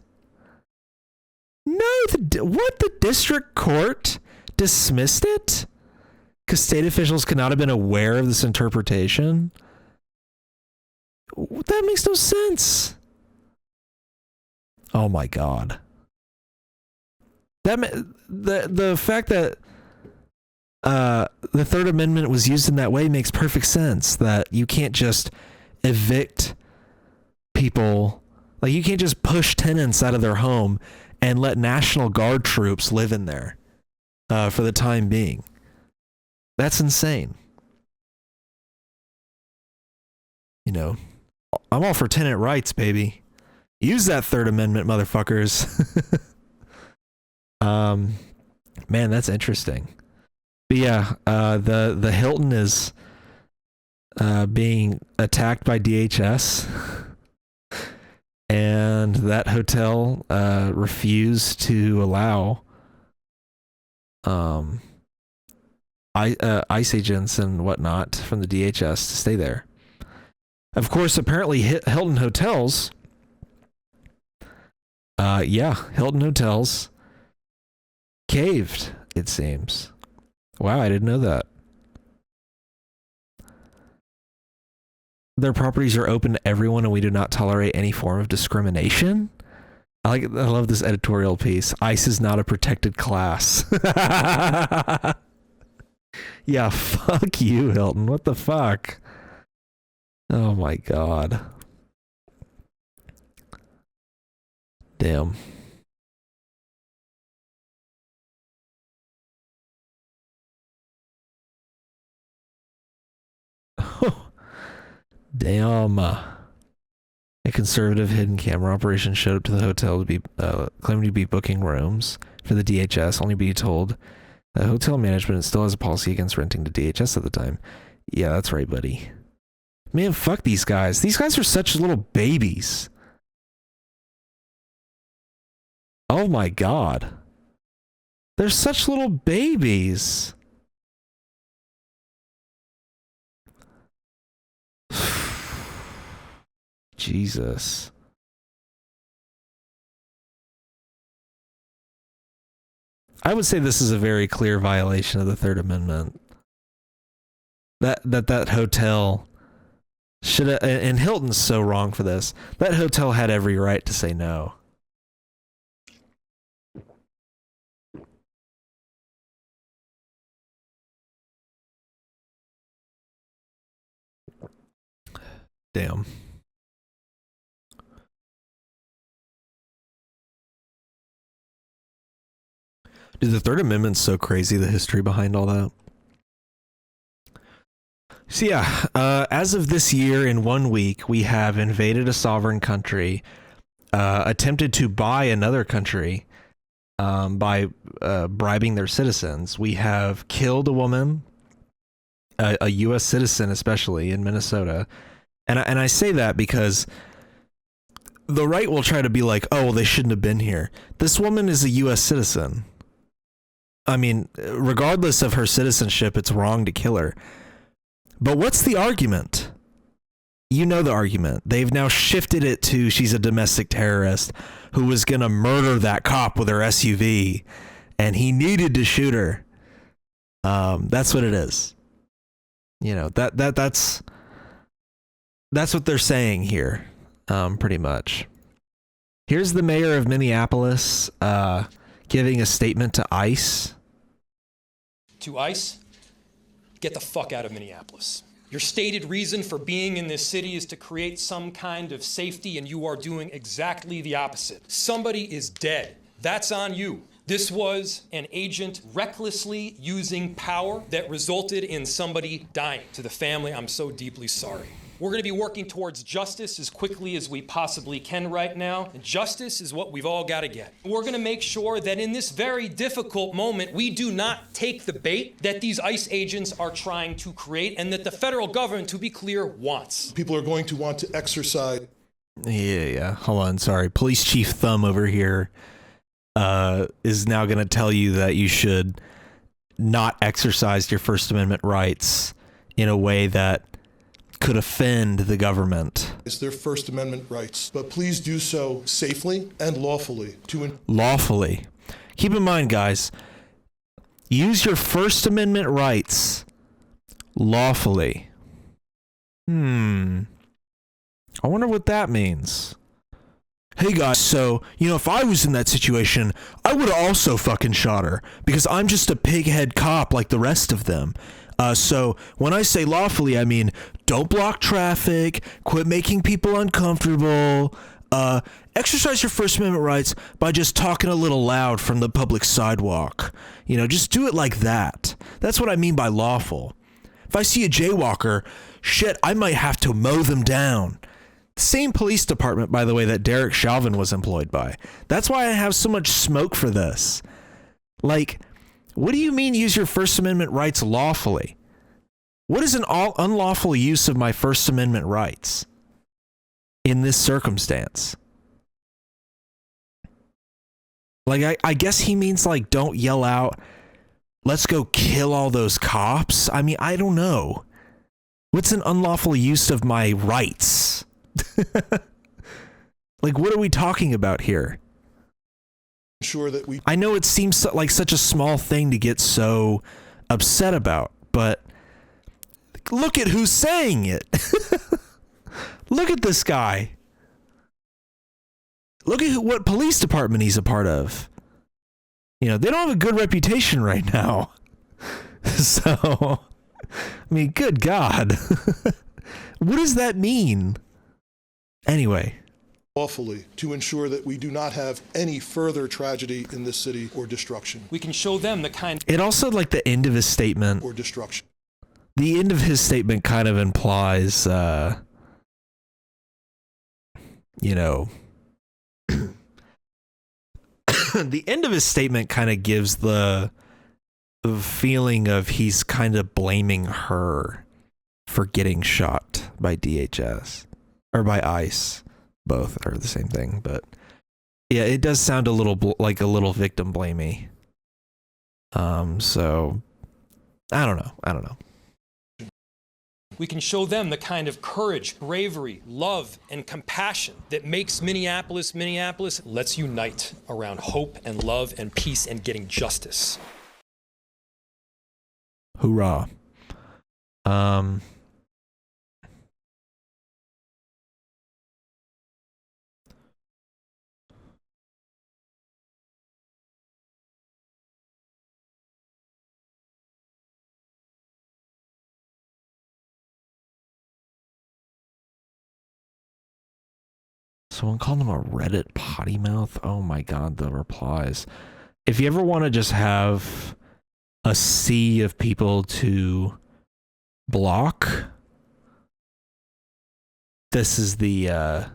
No, the district court dismissed it? Because state officials could not have been aware of this interpretation? That makes no sense. Oh my God. The fact that the Third Amendment was used in that way makes perfect sense. That you can't just evict people, like you can't just push tenants out of their home and let National Guard troops live in there for the time being. That's insane. You know, I'm all for tenant rights, baby. Use that Third Amendment, motherfuckers. Man, that's interesting. But yeah, the Hilton is being attacked by DHS, and that hotel refused to allow ICE agents and whatnot from the DHS to stay there. Of course, apparently Hilton Hotels, Hilton Hotels caved, it seems. Wow, I didn't know that. Their properties are open to everyone and we do not tolerate any form of discrimination. I love this editorial piece. ICE is not a protected class. Yeah, fuck you, Hilton. What the fuck? Oh my god. Damn. Damn. A conservative hidden camera operation showed up to the hotel to be claiming to be booking rooms for the DHS, only to be told that hotel management still has a policy against renting to DHS at the time. Yeah, that's right, buddy. Man, fuck these guys. These guys are such little babies. Oh my god. They're such little babies. Jesus. I would say this is a very clear violation of the Third Amendment. That hotel should have, and Hilton's so wrong for this. That hotel had every right to say no. Damn. Dude, the Third Amendment's so crazy, the history behind all that. So yeah, as of this year, in 1 week, we have invaded a sovereign country, attempted to buy another country by bribing their citizens. We have killed a woman, a U.S. citizen especially, in Minnesota. And I say that because the right will try to be like, oh, well, they shouldn't have been here. This woman is a U.S. citizen. I mean, regardless of her citizenship, it's wrong to kill her. But what's the argument? You know the argument. They've now shifted it to she's a domestic terrorist who was going to murder that cop with her SUV, and he needed to shoot her. That's what it is. You know, that's what they're saying here, pretty much. Here's the mayor of Minneapolis giving a statement to ICE. To ICE, get the fuck out of Minneapolis. Your stated reason for being in this city is to create some kind of safety, and you are doing exactly the opposite. Somebody is dead. That's on you. This was an agent recklessly using power that resulted in somebody dying. To the family, I'm so deeply sorry. We're going to be working towards justice as quickly as we possibly can right now. And justice is what we've all got to get. We're going to make sure that in this very difficult moment, we do not take the bait that these ICE agents are trying to create and that the federal government, to be clear, wants. People are going to want to exercise. Yeah. Hold on. Sorry. Police Chief Thumb over here is now going to tell you that you should not exercise your First Amendment rights in a way that could offend the government. It's their First Amendment rights, but please do so safely and lawfully. Lawfully. Keep in mind, guys, use your First Amendment rights lawfully. I wonder what that means. Hey guys, so, you know, if I was in that situation, I would have also fucking shot her because I'm just a pighead cop like the rest of them. So when I say lawfully, I mean, don't block traffic, quit making people uncomfortable, exercise your First Amendment rights by just talking a little loud from the public sidewalk. You know, just do it like that. That's what I mean by lawful. If I see a jaywalker, shit, I might have to mow them down. Same police department, by the way, that Derek Chauvin was employed by. That's why I have so much smoke for this. Like, what do you mean use your First Amendment rights lawfully? What is an unlawful use of my First Amendment rights in this circumstance? Like, I guess he means, like, don't yell out, let's go kill all those cops. I mean, I don't know. What's an unlawful use of my rights? Like, what are we talking about here? Ensure that we. I know it seems like such a small thing to get so upset about, but look at who's saying it. Look at this guy. Look at what police department he's a part of. You know, they don't have a good reputation right now. So, I mean, good God. What does that mean? Anyway. Lawfully to ensure that we do not have any further tragedy in this city or destruction. We can show them the kind. It also, like, the end of his statement. Or destruction. The end of his statement kind of implies, you know, the end of his statement kind of gives the feeling of he's kind of blaming her for getting shot by DHS or by ICE. Both are the same thing, but yeah, it does sound a little like a little victim blamey. So I don't know. We can show them the kind of courage, bravery, love, and compassion that makes Minneapolis. Let's unite around hope and love and peace and getting justice. Hoorah. Someone called him a Reddit potty mouth. Oh my God, the replies. If you ever want to just have a sea of people to block, this is the,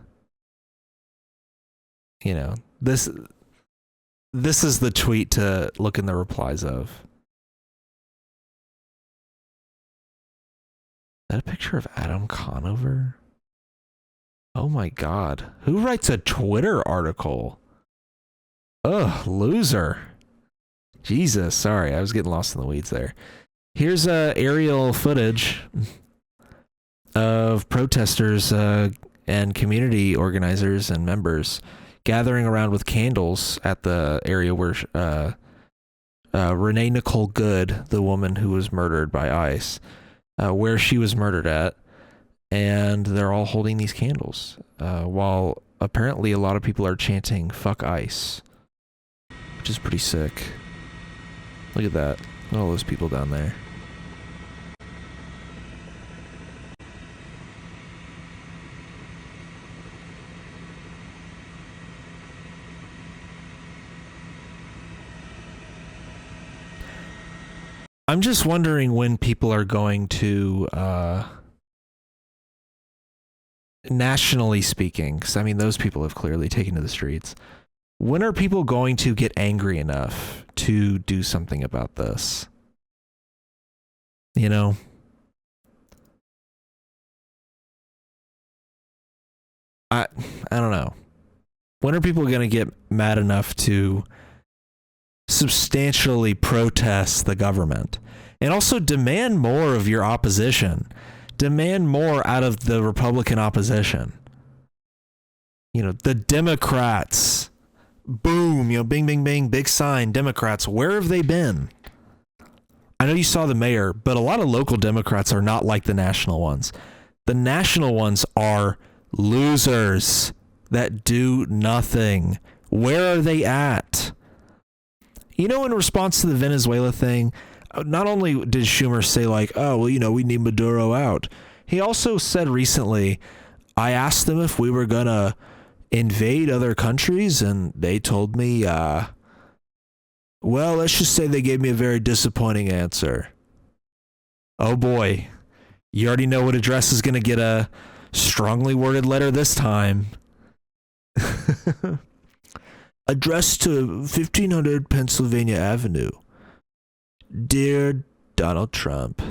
you know, this is the tweet to look in the replies of. Is that a picture of Adam Conover? Oh my God. Who writes a Twitter article? Ugh, loser. Jesus, sorry, I was getting lost in the weeds there. Here's aerial footage of protesters and community organizers and members gathering around with candles at the area where Renee Nicole Good, the woman who was murdered by ICE, where she was murdered at. And they're all holding these candles, while apparently a lot of people are chanting "fuck ICE," which is pretty sick. Look at that. Look at all those people down there. I'm just wondering when people are going to nationally speaking, because I mean those people have clearly taken to the streets, when are people going to get angry enough to do something about this? You know? I don't know. When are people going to get mad enough to substantially protest the government and also demand more of your opposition? Demand more out of the Republican opposition. You know, the Democrats, boom, you know, bing, bing, bing, big sign, Democrats, where have they been? I know you saw the mayor, but a lot of local Democrats are not like the national ones. The national ones are losers that do nothing. Where are they at? You know, in response to the Venezuela thing, not only did Schumer say like, oh, well, you know, we need Maduro out. He also said recently, I asked them if we were going to invade other countries, and they told me, well, let's just say they gave me a very disappointing answer. Oh boy, you already know what address is going to get strongly worded letter this time. Addressed to 1500 Pennsylvania Avenue. Dear Donald Trump,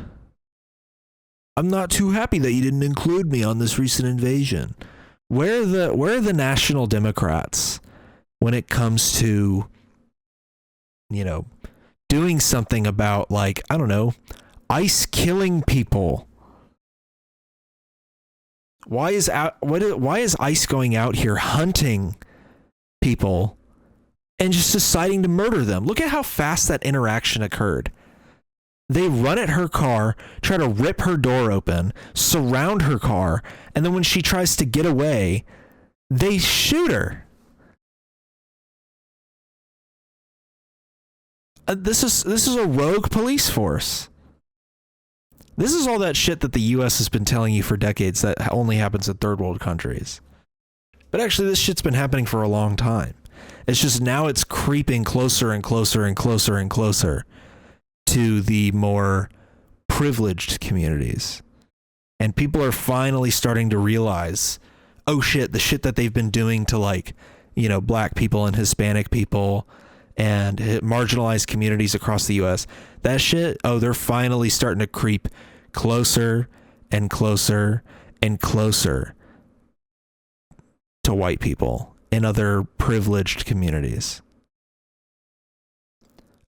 I'm not too happy that you didn't include me on this recent invasion. Where are the national Democrats when it comes to, you know, doing something about, like, I don't know, ICE killing people? Why is ICE going out here hunting people and just deciding to murder them? Look at how fast that interaction occurred. They run at her car, try to rip her door open, surround her car, and then when she tries to get away, they shoot her. This is a rogue police force. This is all that shit that the US has been telling you for decades that only happens in third world countries. But actually, this shit's been happening for a long time. It's just now it's creeping closer and closer and closer and closer to the more privileged communities. And people are finally starting to realize, oh shit, the shit that they've been doing to, like, you know, black people and Hispanic people and marginalized communities across the US, that shit, oh, they're finally starting to creep closer and closer and closer to white people in other privileged communities.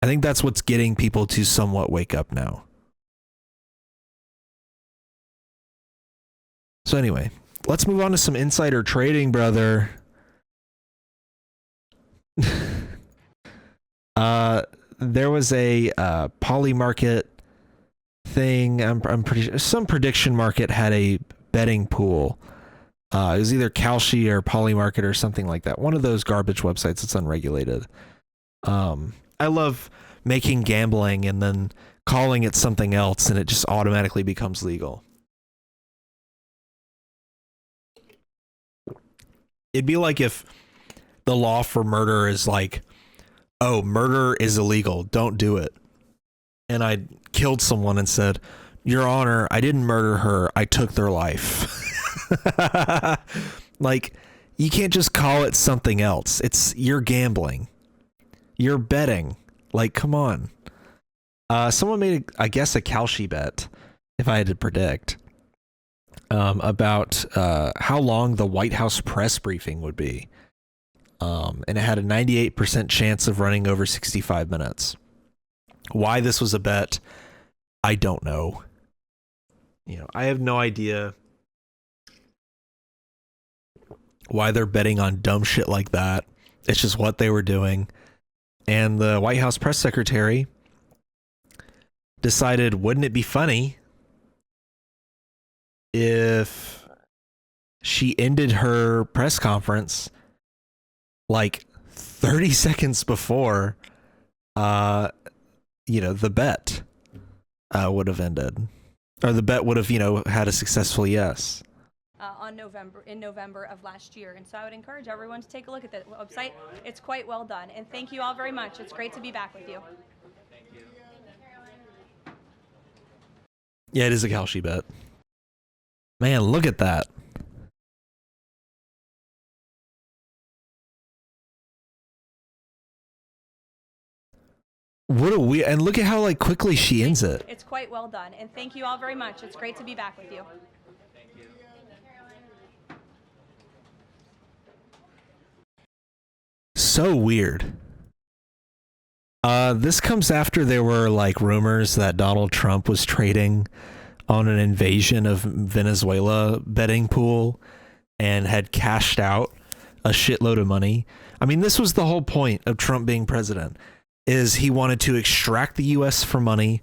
I think that's what's getting people to somewhat wake up now. So anyway, let's move on to some insider trading, brother. There was a poly market thing. I'm pretty sure some prediction market had a betting pool. It was either Kalshi or Polymarket or something like that. One of those garbage websites that's unregulated. I love making gambling and then calling it something else and it just automatically becomes legal. It'd be like if the law for murder is like, oh, murder is illegal, don't do it. And I killed someone and said, Your Honor, I didn't murder her, I took their life. Like, you can't just call it something else. You're gambling. You're betting. Like, come on. Someone made, I guess, a Kalshi bet, if I had to predict, about how long the White House press briefing would be. And it had a 98% chance of running over 65 minutes. Why this was a bet, I don't know. You know, I have no idea why they're betting on dumb shit like that. It's just what they were doing. And the White House press secretary decided, wouldn't it be funny if she ended her press conference like 30 seconds before, the bet would have ended. Or the bet would have, had a successful yes. In November of last year. And so I would encourage everyone to take a look at the website. It's quite well done. And thank you all very much. It's great to be back with you. Yeah, it is a Kalshi bet. Man, look at that. And look at how quickly she ends it. It's quite well done. And thank you all very much. It's great to be back with you. So weird. This comes after there were rumors that Donald Trump was trading on an invasion of Venezuela betting pool and had cashed out a shitload of money. I mean, this was the whole point of Trump being president, is he wanted to extract the U.S. for money,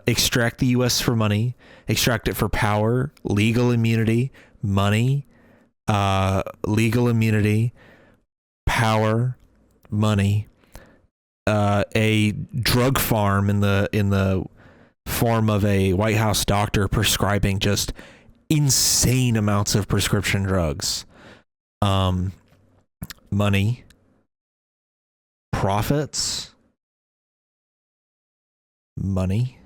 extract it for power, legal immunity, money, legal immunity, power, money, a drug farm in the form of a White House doctor prescribing just insane amounts of prescription drugs, money, profits, money.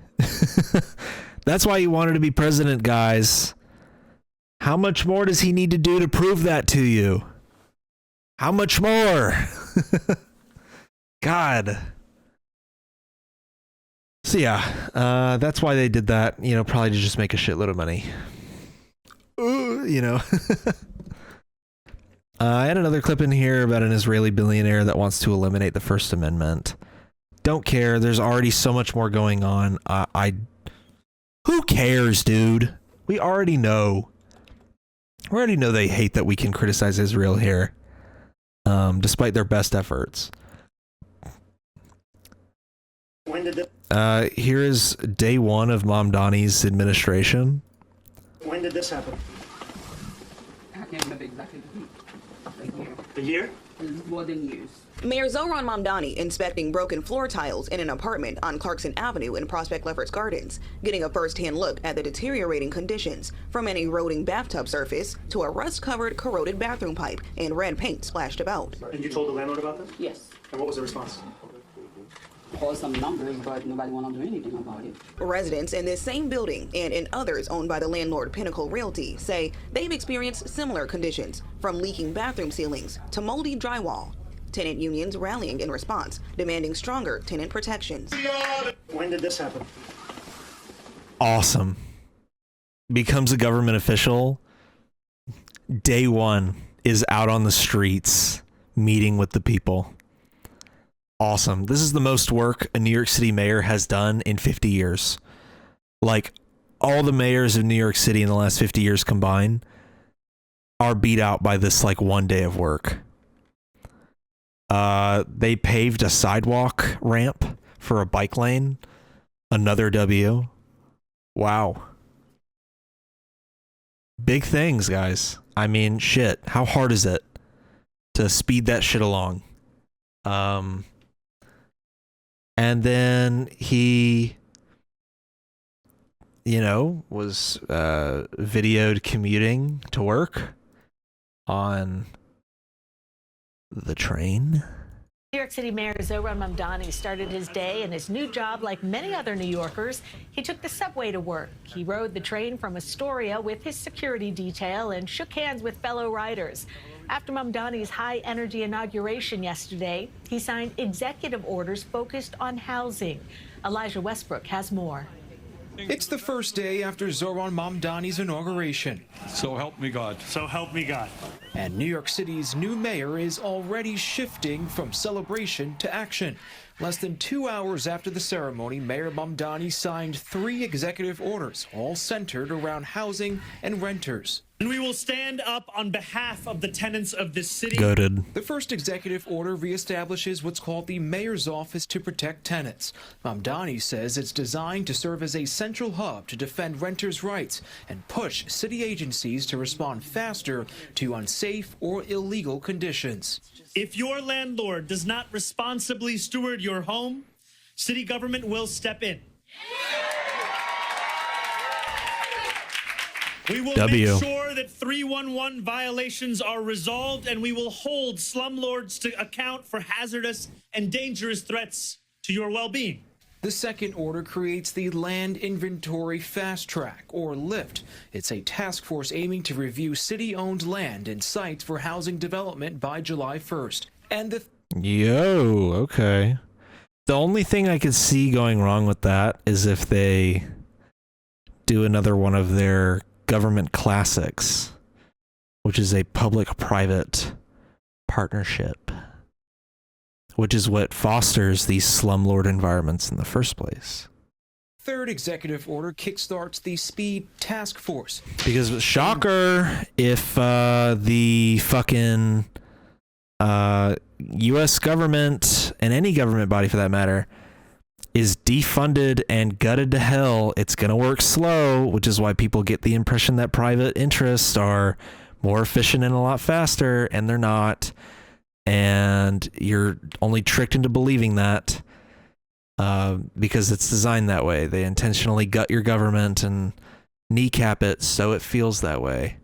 That's why he wanted to be president, guys. How much more does he need to do to prove that to you? How much more? God. So yeah, that's why they did that. Probably to just make a shitload of money. I had another clip in here about an Israeli billionaire that wants to eliminate the First Amendment. Don't care. There's already so much more going on. Who cares, dude? We already know. We already know they hate that we can criticize Israel here, despite their best efforts. Here is day one of Mamdani's administration. When did this happen? I can't remember exactly The year? More than years. Mayor Zohran Mamdani inspecting broken floor tiles in an apartment on Clarkson Avenue in Prospect Lefferts Gardens, getting a first-hand look at the deteriorating conditions, from an eroding bathtub surface to a rust-covered, corroded bathroom pipe and red paint splashed about. And you told the landlord about this? Yes. And what was the response? Call some numbers, but nobody want to do anything about it. Residents in this same building and in others owned by the landlord Pinnacle Realty say they've experienced similar conditions, from leaking bathroom ceilings to moldy drywall. Tenant unions rallying in response, demanding stronger tenant protections. When did this happen? Awesome. Becomes a government official. Day one is out on the streets, meeting with the people. Awesome. This is the most work a New York City mayor has done in 50 years. Like, all the mayors of New York City in the last 50 years combined are beat out by this, like, one day of work. They paved a sidewalk ramp for a bike lane. Another W. Wow. Big things, guys. I mean, shit. How hard is it to speed that shit along? And then he, was videoed commuting to work on the train. New York City Mayor Zohran Mamdani started his day in his new job like many other New Yorkers. He took the subway to work. He rode the train from Astoria with his security detail and shook hands with fellow riders. After Mamdani's high-energy inauguration yesterday, he signed executive orders focused on housing. Elijah Westbrook has more. It's the first day after Zohran Mamdani's inauguration. So help me God. So help me God. And New York City's new mayor is already shifting from celebration to action. Less than 2 hours after the ceremony, Mayor Mamdani signed 3 executive orders, all centered around housing and renters. And we will stand up on behalf of the tenants of this city. Goated. The first executive order reestablishes what's called the Mayor's Office to Protect Tenants. Mamdani says it's designed to serve as a central hub to defend renters' rights and push city agencies to respond faster to unsafe or illegal conditions. If your landlord does not responsibly steward your home, city government will step in. We will make sure that 311 violations are resolved, and we will hold slumlords to account for hazardous and dangerous threats to your well-being. The second order creates the Land Inventory Fast Track, or LIFT. It's a task force aiming to review city-owned land and sites for housing development by July 1st. And the okay. The only thing I could see going wrong with that is if they do another one of their government classics, which is a public-private partnership, which is what fosters these slumlord environments in the first place. third executive order kickstarts the Speed Task Force. Because, shocker, if the fucking U.S. government, and any government body for that matter, is defunded and gutted to hell, it's going to work slow, which is why people get the impression that private interests are more efficient and a lot faster, and they're not. And you're only tricked into believing that because it's designed that way. They intentionally gut your government and kneecap it so it feels that way.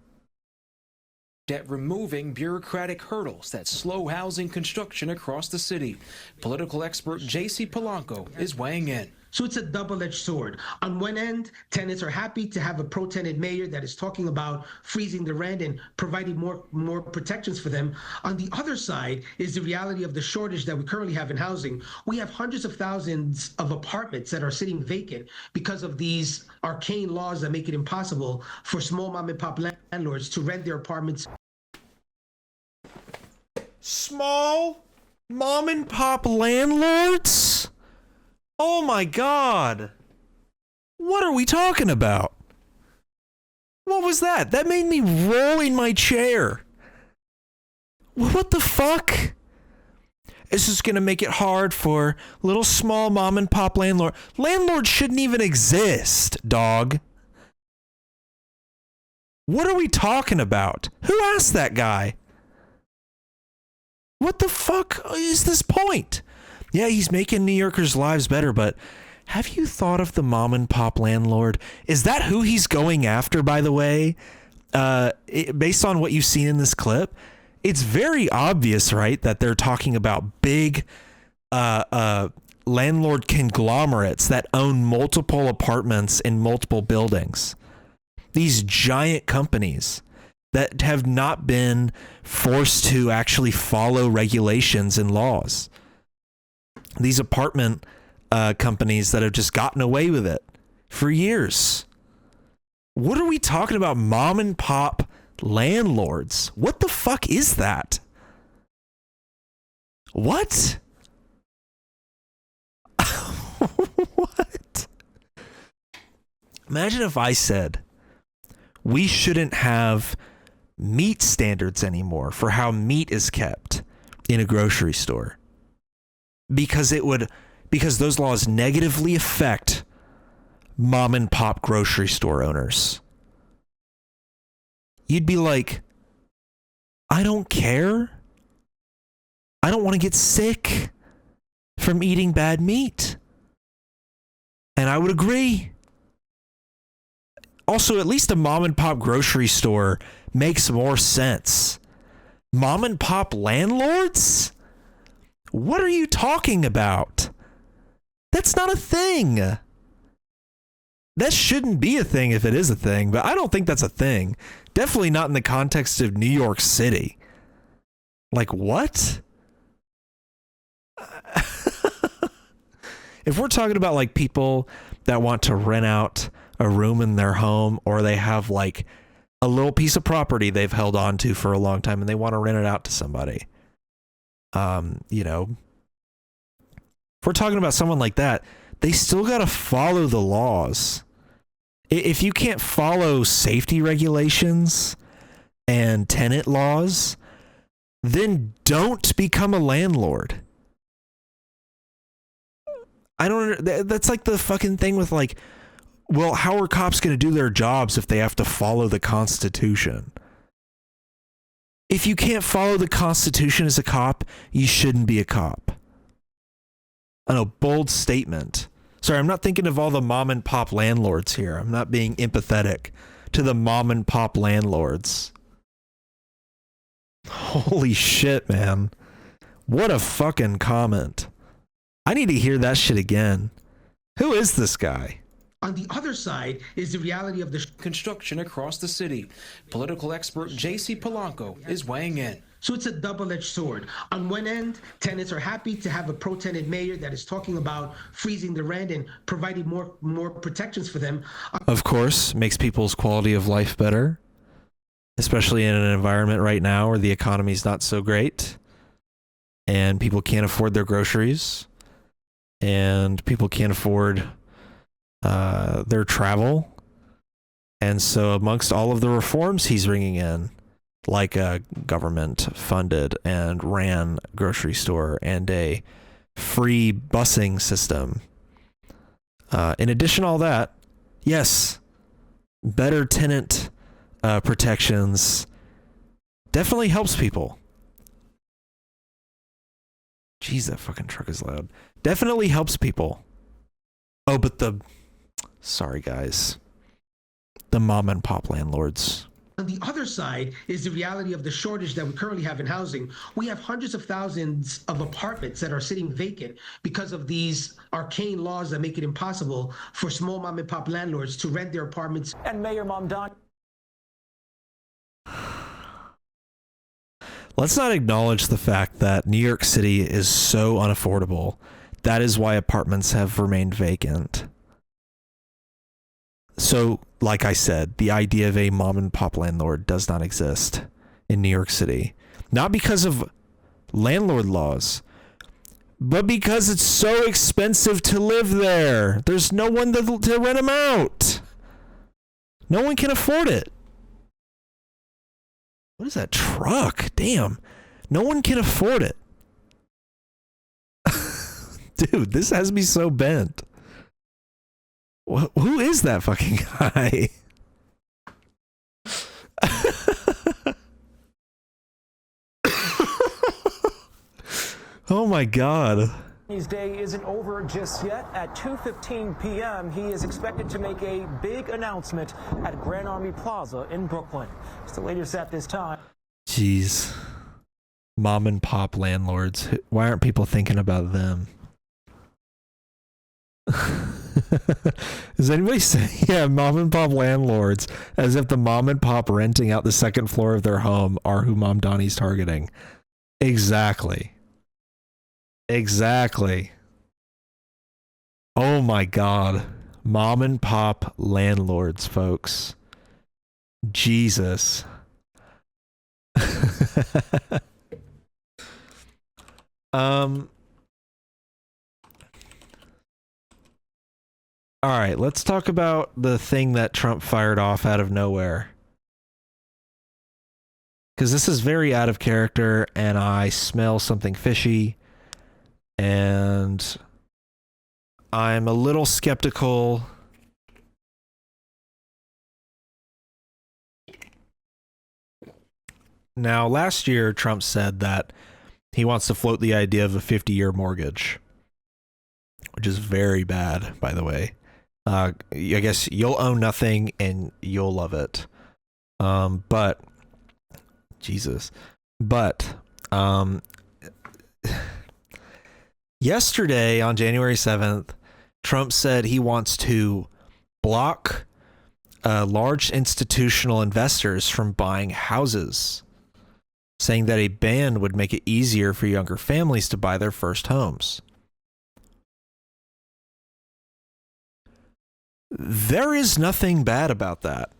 At removing bureaucratic hurdles that slow housing construction across the city. Political expert J.C. Polanco is weighing in. So it's a double-edged sword. On one end, tenants are happy to have a pro-tenant mayor that is talking about freezing the rent and providing more protections for them. On the other side is the reality of the shortage that we currently have in housing. We have hundreds of thousands of apartments that are sitting vacant because of these arcane laws that make it impossible for small mom and pop landlords to rent their apartments. Small mom and pop landlords? Oh my God. What are we talking about? What was that? That made me roll in my chair. What the fuck? This is going to make it hard for little small mom and pop landlord. Landlords shouldn't even exist, dog. What are we talking about? Who asked that guy? What the fuck is this point? Yeah, he's making New Yorkers' lives better, but have you thought of the mom and pop landlord? Is that who he's going after, by the way? Based on what you've seen in this clip, it's very obvious, right, that they're talking about big landlord conglomerates that own multiple apartments in multiple buildings. These giant companies that have not been forced to actually follow regulations and laws. These apartment companies that have just gotten away with it for years. What are we talking about? Mom and pop landlords? What the fuck is that? What? What? Imagine if I said we shouldn't have meat standards anymore for how meat is kept in a grocery store. Because those laws negatively affect mom and pop grocery store owners. You'd be like, I don't care. I don't want to get sick from eating bad meat. And I would agree. Also, at least a mom and pop grocery store makes more sense. Mom and pop landlords? What are you talking about? That's not a thing. That shouldn't be a thing if it is a thing, but I don't think that's a thing. Definitely not in the context of New York City. Like, what? If we're talking about like people that want to rent out a room in their home, or they have like a little piece of property they've held on to for a long time and they want to rent it out to somebody. You know, if we're talking about someone like that, they still got to follow the laws. If you can't follow safety regulations and tenant laws, then don't become a landlord. I don't, that's like the fucking thing with like, well, how are cops going to do their jobs if they have to follow the Constitution? If you can't follow the Constitution as a cop, you shouldn't be a cop. I know, bold statement. Sorry, I'm not thinking of all the mom and pop landlords here. I'm not being empathetic to the mom and pop landlords. Holy shit, man. What a fucking comment. I need to hear that shit again. Who is this guy? On the other side is the reality of the construction across the city. Political expert J.C. Polanco is weighing in. So it's a double-edged sword. On one end, tenants are happy to have a pro-tenant mayor that is talking about freezing the rent and providing more protections for them. Of course, makes people's quality of life better, especially in an environment right now where the economy's not so great and people can't afford their groceries and people can't afford their travel. And so amongst all of the reforms he's bringing in, like a government-funded and ran grocery store and a free busing system. In addition to all that, yes, better tenant protections definitely helps people. Jeez, that fucking truck is loud. Definitely helps people. Oh, but sorry guys, the mom and pop landlords. On the other side is the reality of the shortage that we currently have in housing. We have hundreds of thousands of apartments that are sitting vacant because of these arcane laws that make it impossible for small mom and pop landlords to rent their apartments. And Mayor Mamdani. Let's not acknowledge the fact that New York City is so unaffordable. That is why apartments have remained vacant. So, like I said, the idea of a mom and pop landlord does not exist in New York City. Not because of landlord laws, but because it's so expensive to live there. There's no one to rent them out. No one can afford it. What is that truck? Damn. No one can afford it. Dude, this has me so bent. Who is that fucking guy? Oh my god. His day isn't over just yet. At 2:15 p.m., he is expected to make a big announcement at Grand Army Plaza in Brooklyn. It's the latest at this time. Jeez. Mom and pop landlords. Why aren't people thinking about them? Is anybody saying, yeah, mom and pop landlords, as if the mom and pop renting out the second floor of their home are who Mamdani's targeting? Exactly. Exactly. Oh my god. Mom and pop landlords, folks. Jesus. All right, let's talk about the thing that Trump fired off out of nowhere. Because this is very out of character, and I smell something fishy, and I'm a little skeptical. Now, last year, Trump said that he wants to float the idea of a 50-year mortgage, which is very bad, by the way. I guess you'll own nothing and you'll love it. But Jesus. But yesterday on January 7th, Trump said he wants to block large institutional investors from buying houses, saying that a ban would make it easier for younger families to buy their first homes. There is nothing bad about that.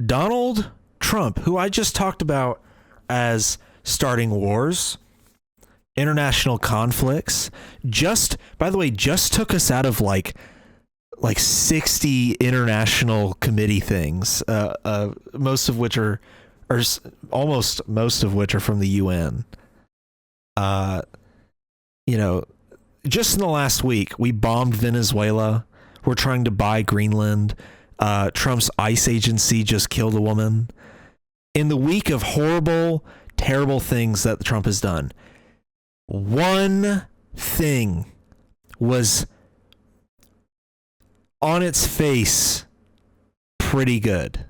Donald Trump, who I just talked about as starting wars, international conflicts, by the way, just took us out of like 60 international committee things, most of which are almost most of which are from the UN. Just in the last week, we bombed Venezuela. We're trying to buy Greenland. Trump's ICE agency just killed a woman. In the week of horrible, terrible things that Trump has done, one thing was on its face pretty good.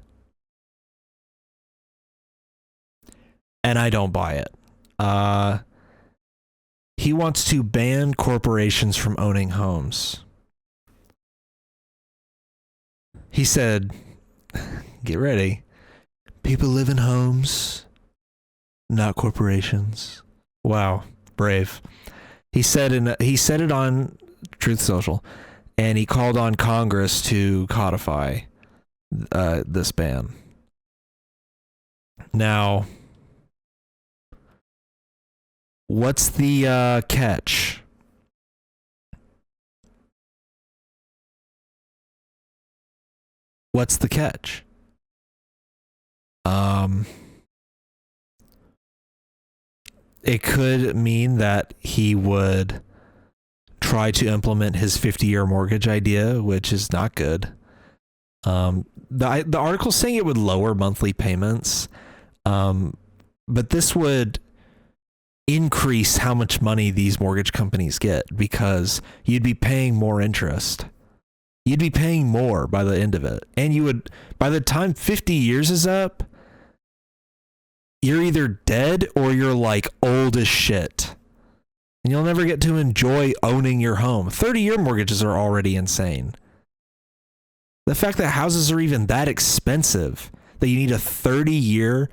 And I don't buy it. He wants to ban corporations from owning homes. He said, get ready. People live in homes, not corporations. Wow, brave. He said it on Truth Social, and he called on Congress to codify this ban. Now, what's the catch? What's the catch? It could mean that he would try to implement his 50-year mortgage idea, which is not good. The article's saying it would lower monthly payments, but this would increase how much money these mortgage companies get because you'd be paying more interest. You'd be paying more by the end of it. And you would, by the time 50 years is up, you're either dead or you're like old as shit. And you'll never get to enjoy owning your home. 30-year mortgages are already insane. The fact that houses are even that expensive, that you need a 30-year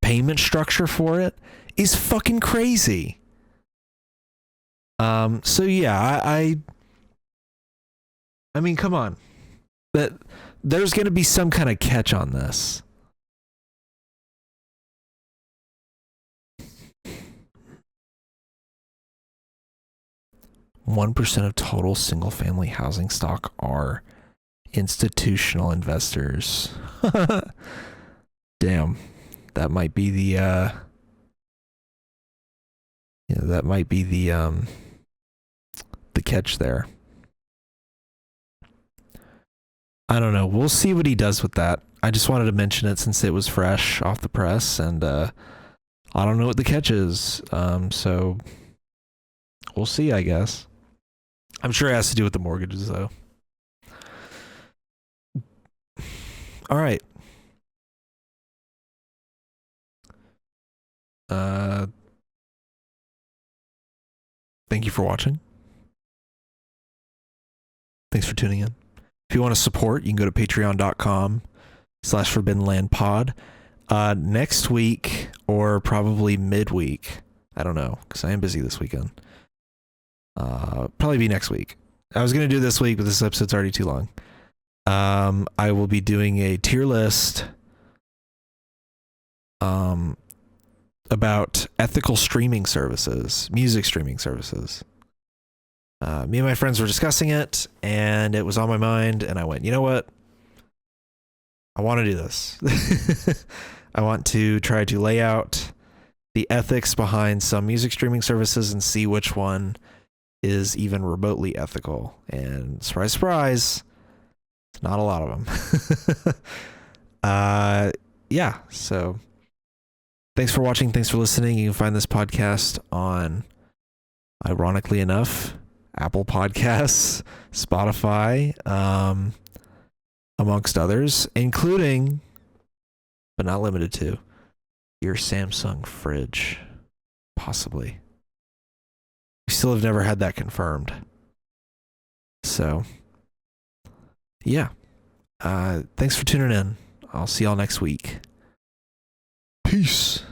payment structure for it, is fucking crazy. So yeah, I mean, come on. There's going to be some kind of catch on this. %1 of total single-family housing stock are institutional investors. Damn, that might be the catch there. I don't know. We'll see what he does with that. I just wanted to mention it since it was fresh off the press, and I don't know what the catch is. So we'll see, I guess. I'm sure it has to do with the mortgages, though. All right. Thank you for watching. Thanks for tuning in. If you want to support, you can go to patreon.com/forbiddenlandpod. Next week, or probably midweek, I don't know, because I am busy this weekend. Probably be next week. I was going to do this week, but this episode's already too long. I will be doing a tier list about ethical streaming services, music streaming services. Me and my friends were discussing it, and it was on my mind, and I went, you know what? I want to do this. I want to try to lay out the ethics behind some music streaming services and see which one is even remotely ethical. And surprise, surprise, not a lot of them. Yeah, so thanks for watching. Thanks for listening. You can find this podcast on, ironically enough, Apple Podcasts, Spotify, amongst others, including, but not limited to, your Samsung fridge, possibly. We still have never had that confirmed. So, yeah. Thanks for tuning in. I'll see y'all next week. Peace.